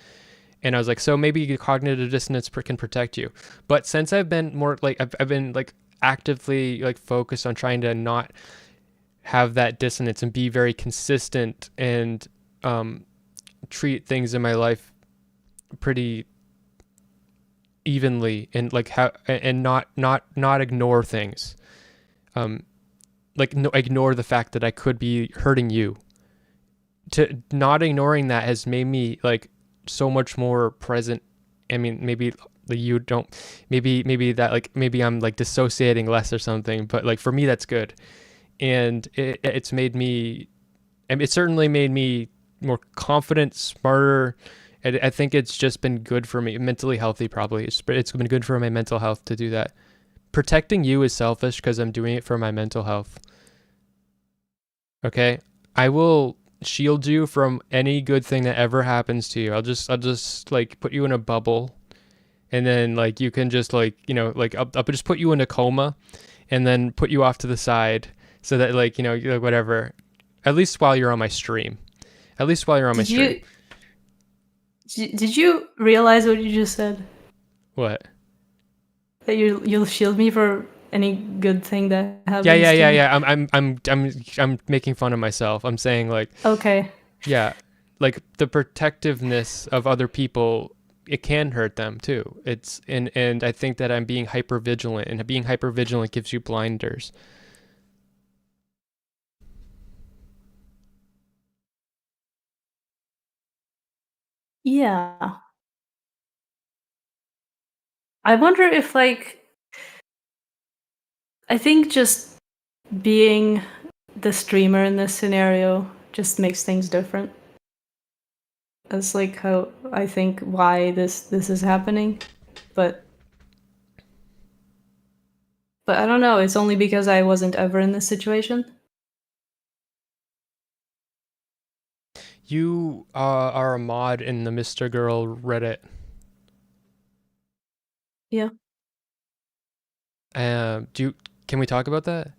And I was like, so maybe cognitive dissonance can protect you. But since I've been more like I've been like actively like focused on trying to not have that dissonance and be very consistent and treat things in my life pretty evenly and like how and not ignore things, like no, ignore the fact that I could be hurting you. To not ignoring that has made me like so much more present. I mean, maybe you don't, maybe that like maybe I'm like dissociating less or something, but like for me that's good. And it's made me, and it certainly made me more confident, smarter, I think it's just been good for me, mentally healthy probably. It's been good for my mental health to do that. Protecting you is selfish because I'm doing it for my mental health. Okay? I will shield you from any good thing that ever happens to you. I'll just like put you in a bubble, and then like you can just like, you know, like I'll just put you in a coma and then put you off to the side so that like, you know, like whatever. At least while you're on my stream. At least while you're on my stream. Did you realize what you just said? What? That you'll shield me for any good thing that happens. Yeah. I'm making fun of myself. I'm saying like, okay. Yeah, like the protectiveness of other people, it can hurt them too. And I think that I'm being hyper vigilant, and being hyper vigilant gives you blinders. Yeah. I wonder if like I think just being the streamer in this scenario just makes things different. That's like how I think why this is happening. But I don't know, it's only because I wasn't ever in this situation. You are a mod in the Mr. Girl Reddit. Yeah. Can we talk about that?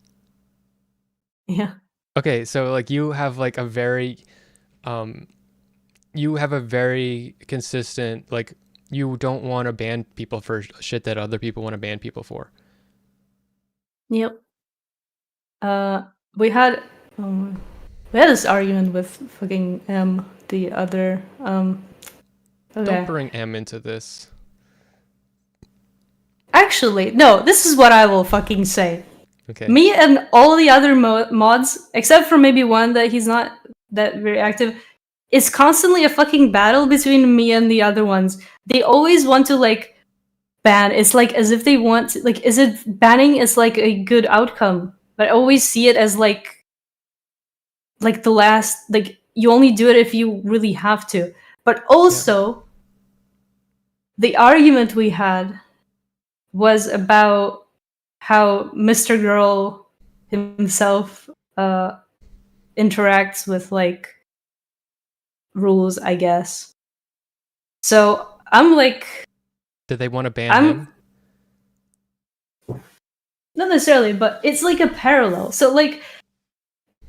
Yeah. Okay, so like you have like you have a very consistent, like, you don't want to ban people for shit that other people want to ban people for. Yep. We had this argument with fucking the other okay. Don't bring M into this. Actually, no, this is what I will fucking say. Okay. Me and all the other mods, except for maybe one that he's not that very active, it's constantly a fucking battle between me and the other ones. They always want to like ban. It's like as if they want to, like, is it banning is like a good outcome, but I always see it as like the last, like you only do it if you really have to. But also, the argument we had was about how Mr. Girl himself interacts with like rules, I guess. So I'm like, did they want to ban him? Not necessarily, but it's like a parallel. So like,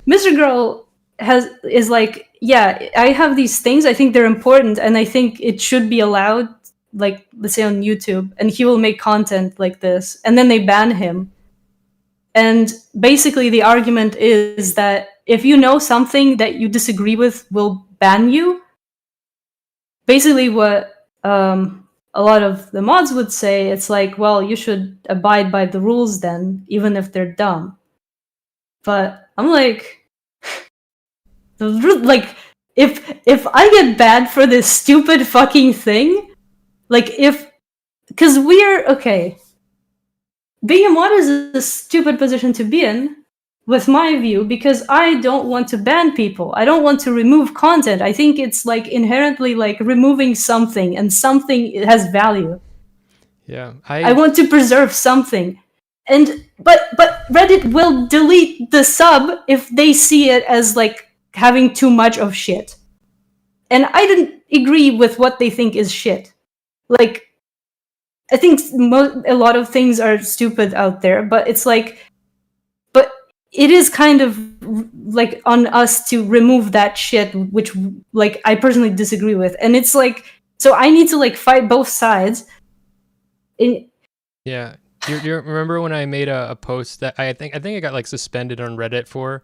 Mr. Girl is like, yeah, I have these things. I think they're important, and I think it should be allowed. Like, let's say on YouTube, and he will make content like this, and then they ban him. And basically, the argument is that if you know something that you disagree with will ban you, basically what a lot of the mods would say, it's like, well, you should abide by the rules then, even if they're dumb. But I'm like, like, if I get banned for this stupid fucking thing, like because we're okay. Being a mod is a stupid position to be in, with my view, because I don't want to ban people. I don't want to remove content. I think it's like inherently like removing something, and something has value. Yeah, I want to preserve something. But Reddit will delete the sub if they see it as like having too much of shit. And I didn't agree with what they think is shit. Like, I think a lot of things are stupid out there, but it's like, but it is kind of like on us to remove that shit, which like I personally disagree with. And it's like, so I need to like fight both sides. Yeah. Do you remember when I made a post that I think I got like suspended on Reddit for?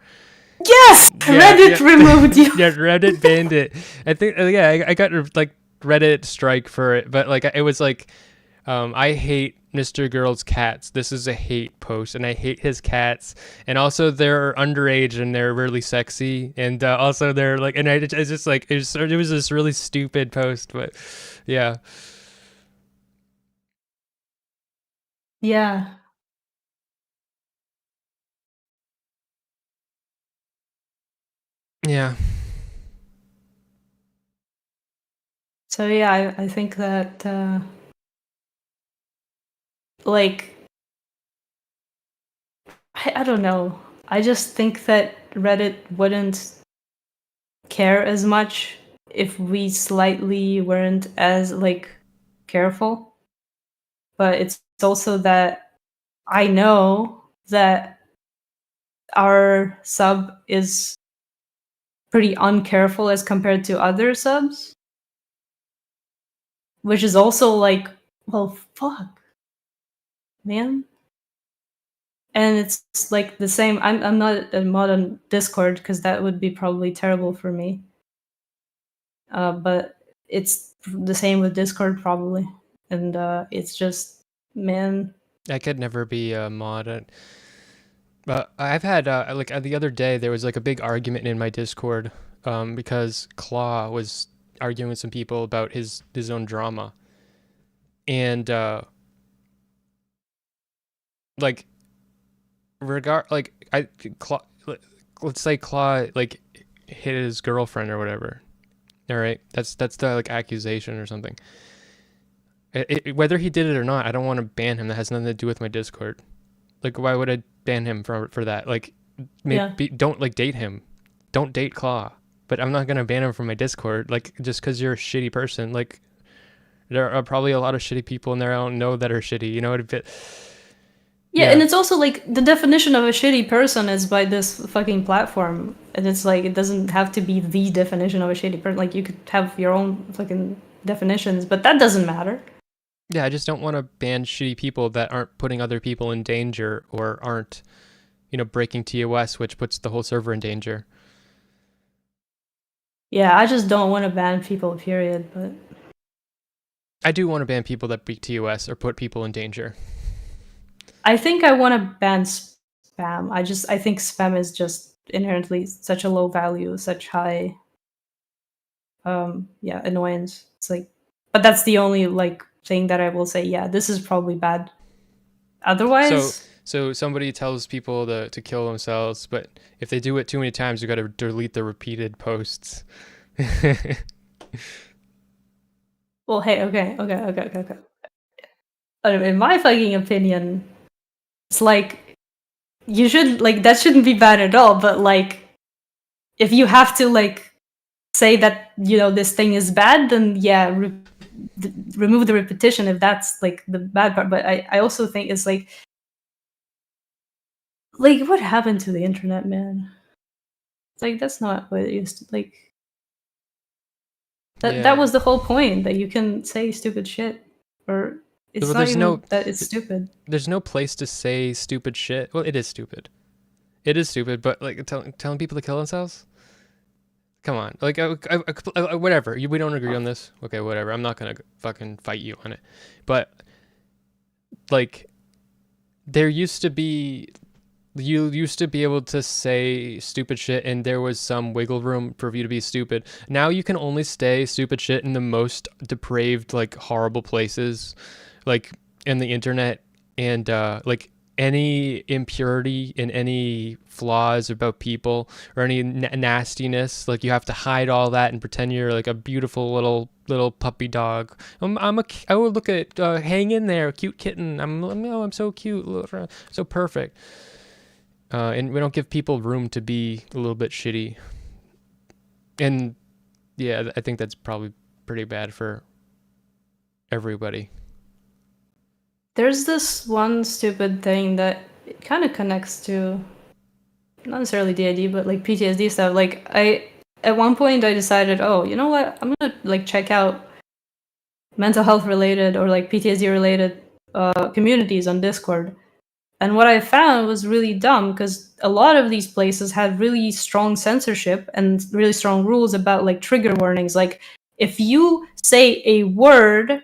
Yes, Reddit removed you. Yeah, Reddit banned it. I think I got like Reddit strike for it, but like it was like, I hate Mr. Girl's cats. This is a hate post, and I hate his cats. And also they're underage and they're really sexy, and also they're like, and it's just like it was this really stupid post, but yeah. Yeah. Yeah. So yeah, I think that like I don't know. I just think that Reddit wouldn't care as much if we slightly weren't as like careful. But it's also that I know that our sub is pretty uncareful as compared to other subs, which is also like, well, fuck, man. And it's like the same. I'm not a mod on Discord because that would be probably terrible for me. But it's the same with Discord probably, and it's just, man. I could never be a mod. I've had the other day there was like a big argument in my Discord because Claw was arguing with some people about his own drama, and like Claw, let's say Claw like hit his girlfriend or whatever. All right, that's the like accusation or something. Whether he did it or not, I don't want to ban him. That has nothing to do with my Discord. Like, why would I ban him for that? Like, maybe don't like date him. Don't date Claw. But I'm not gonna ban him from my Discord. Like, just because you're a shitty person. Like, there are probably a lot of shitty people in there I don't know that are shitty. You know what I mean? Yeah, and it's also like the definition of a shitty person is by this fucking platform, and it's like it doesn't have to be the definition of a shitty person. Like you could have your own fucking definitions, but that doesn't matter. Yeah, I just don't want to ban shitty people that aren't putting other people in danger or aren't, breaking TOS, which puts the whole server in danger. Yeah, I just don't want to ban people, period. But I do want to ban people that break TOS or put people in danger. I think I want to ban spam. I think spam is just inherently such a low value, such high annoyance. It's like, but that's the only like thing that I will say, yeah, this is probably bad. Otherwise, so somebody tells people to kill themselves, but if they do it too many times, you got to delete the repeated posts. Well, hey, okay. In my fucking opinion, it's like you should like that shouldn't be bad at all. But like, if you have to like say that this thing is bad, then yeah, remove the repetition if that's like the bad part. But I also think it's like what happened to the internet, man? It's like that's not what it used to like. That was the whole point, that you can say stupid shit, or it's not even that it's stupid. There's no place to say stupid shit. Well, it is stupid. It is stupid, but like telling people to kill themselves? Come on. Like, whatever. We don't agree on this. Okay, whatever. I'm not going to fucking fight you on it. But, like, you used to be able to say stupid shit and there was some wiggle room for you to be stupid. Now you can only say stupid shit in the most depraved, like, horrible places, like, in the internet, and, like, any impurity and any flaws about people or any nastiness, like you have to hide all that and pretend you're like a beautiful little puppy dog. I would look at hang in there, cute kitten. I'm so cute, so perfect. And we don't give people room to be a little bit shitty. And yeah, I think that's probably pretty bad for everybody. There's this one stupid thing that it kind of connects to not necessarily DID, but like PTSD stuff. Like at one point I decided, oh, you know what? I'm gonna like check out mental health related or like PTSD related communities on Discord. And what I found was really dumb because a lot of these places had really strong censorship and really strong rules about like trigger warnings. Like if you say a word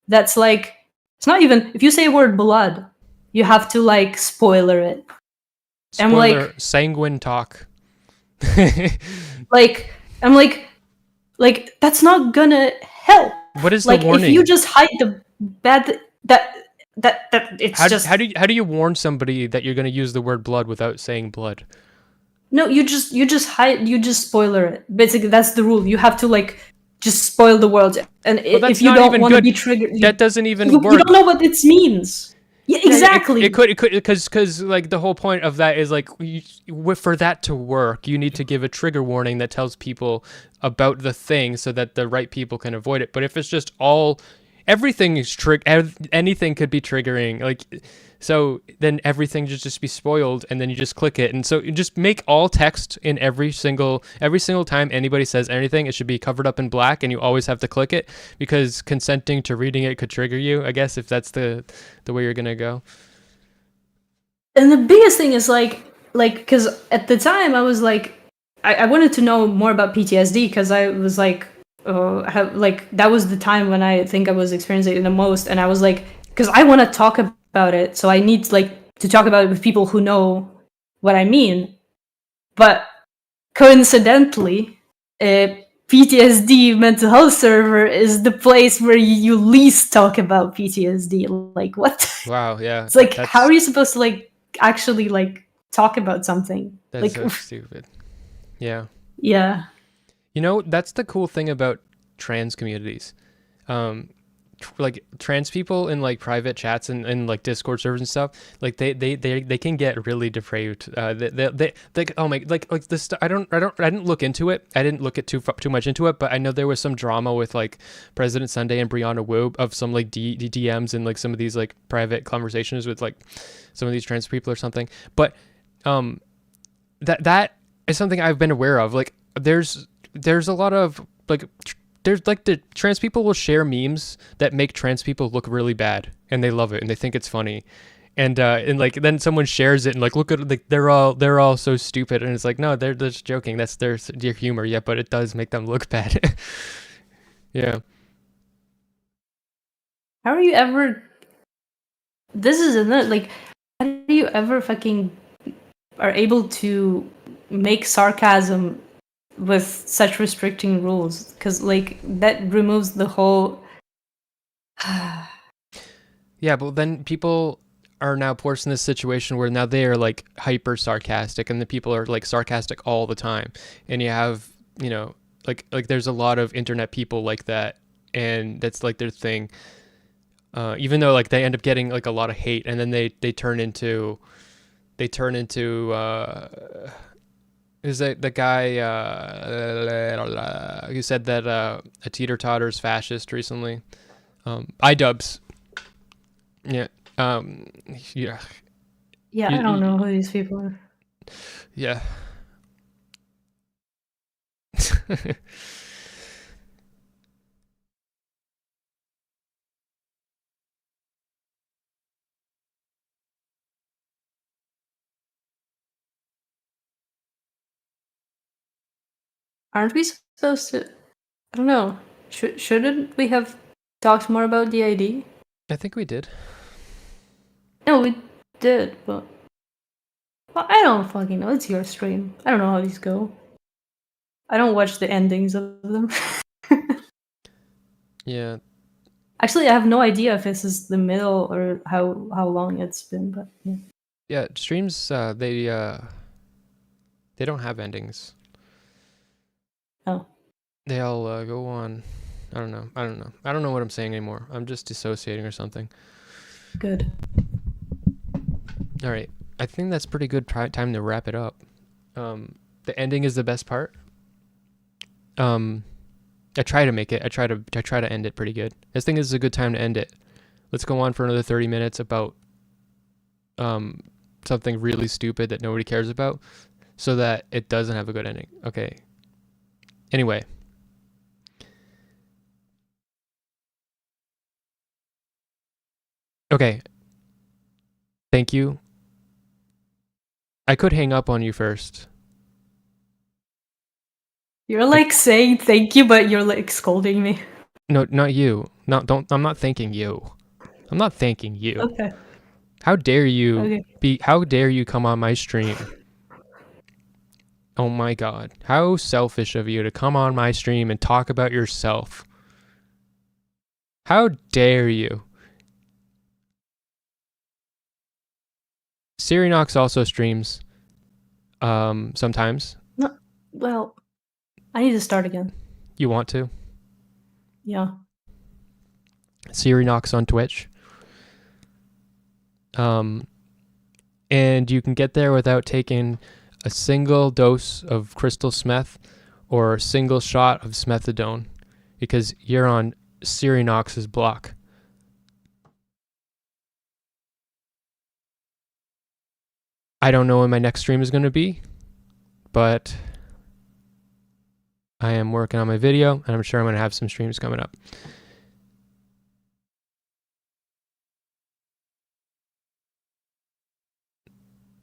that's like, it's not even, if you say a word blood, you have to like spoiler it. Spoiler, I'm like, sanguine talk. like, I'm like, that's not gonna help. What is like, the warning? If you just hide the bad, that it's just. How do you warn somebody that you're gonna use the word blood without saying blood? No, you just hide, you just spoiler it. Basically, that's the rule. You have to like just spoil the world. And if you don't want to be triggered, that doesn't even work. You don't know what it means. Yeah, exactly. It could because like the whole point of that is like for that to work, you need to give a trigger warning that tells people about the thing so that the right people can avoid it. But if it's just everything is anything could be triggering, like, so then everything just be spoiled, and then you just click it. And so you just make all text in every single time anybody says anything, it should be covered up in black, and you always have to click it, because consenting to reading it could trigger you, I guess, if that's the way you're gonna go. And the biggest thing is like because at the time I was like, I wanted to know more about PTSD, because I was like, that was the time when I think I was experiencing it the most, and I was like, because I want to talk about it, so I need like to talk about it with people who know what I mean. But coincidentally, PTSD mental health server is the place where you least talk about PTSD. Like, what? Wow, yeah. It's like, how are you supposed to like actually like talk about something? That's like, so stupid. Yeah. Yeah. You know, that's the cool thing about trans communities. Like trans people in like private chats and like Discord servers and stuff, like they can get really depraved. They oh my, like this. I didn't look into it. I didn't look at too much into it, but I know there was some drama with like President Sunday and Brianna Wu of some like DMs and like some of these like private conversations with like some of these trans people or something. But that is something I've been aware of. Like there's a lot of like there's like the trans people will share memes that make trans people look really bad, and they love it and they think it's funny, and like then someone shares it and like, look at, like, they're all so stupid, and it's like, no, they're just joking, that's their humor. Yeah, but it does make them look bad. Yeah. How are you ever? This is another, like, how do you ever fucking are able to make sarcasm with such restricting rules? Because like that removes the whole. Yeah, but then people are now forced in this situation where now they are like hyper sarcastic, and the people are like sarcastic all the time, and you have, you know, like there's a lot of internet people like that, and that's like their thing. Even though like they end up getting like a lot of hate, and then they turn into is that the guy who said that a teeter-totter's fascist recently? iDubbbz. Yeah. Yeah. Yeah, I don't know who these people are. Yeah. Aren't we supposed to? I don't know. Shouldn't we have talked more about the ID? I think we did. No, we did, but well, I don't fucking know. It's your stream. I don't know how these go. I don't watch the endings of them. Yeah. Actually, I have no idea if this is the middle or how long it's been, but yeah. Yeah, streams they don't have endings. Oh. They all go on. I don't know. I don't know what I'm saying anymore. I'm just dissociating or something. Good. All right. I think that's pretty good time to wrap it up. The ending is the best part. I try to make it. I try to end it pretty good. I think this is a good time to end it. Let's go on for another 30 minutes about something really stupid that nobody cares about, so that it doesn't have a good ending. Okay. Anyway. Okay. Thank you. I could hang up on you first. You're like saying thank you, but you're like scolding me. No, not you. I'm not thanking you. I'm not thanking you. Okay. How dare you how dare you come on my stream? Oh my god. How selfish of you to come on my stream and talk about yourself. How dare you? Sirinoks also streams sometimes. No, well, I need to start again. You want to? Yeah. Sirinoks on Twitch. And you can get there without taking a single dose of crystal Smeth or a single shot of Smethadone, because you're on Sirinoks' block. I don't know when my next stream is going to be, but I am working on my video, and I'm sure I'm going to have some streams coming up.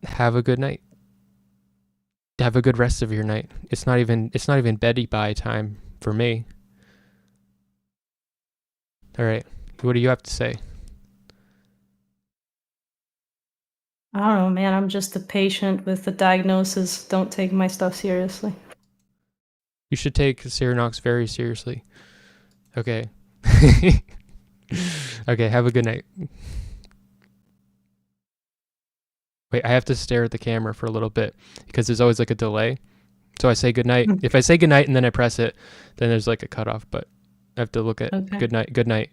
Have a good night. Have a good rest of your night. It's not even beddy bye time for me. All right. What do you have to say? I don't know, man. I'm just a patient with the diagnosis. Don't take my stuff seriously. You should take Sirinoks very seriously. Okay. Okay, have a good night. Wait, I have to stare at the camera for a little bit because there's always like a delay. So I say good night. If I say good night and then I press it, then there's like a cutoff, but I have to look at good night.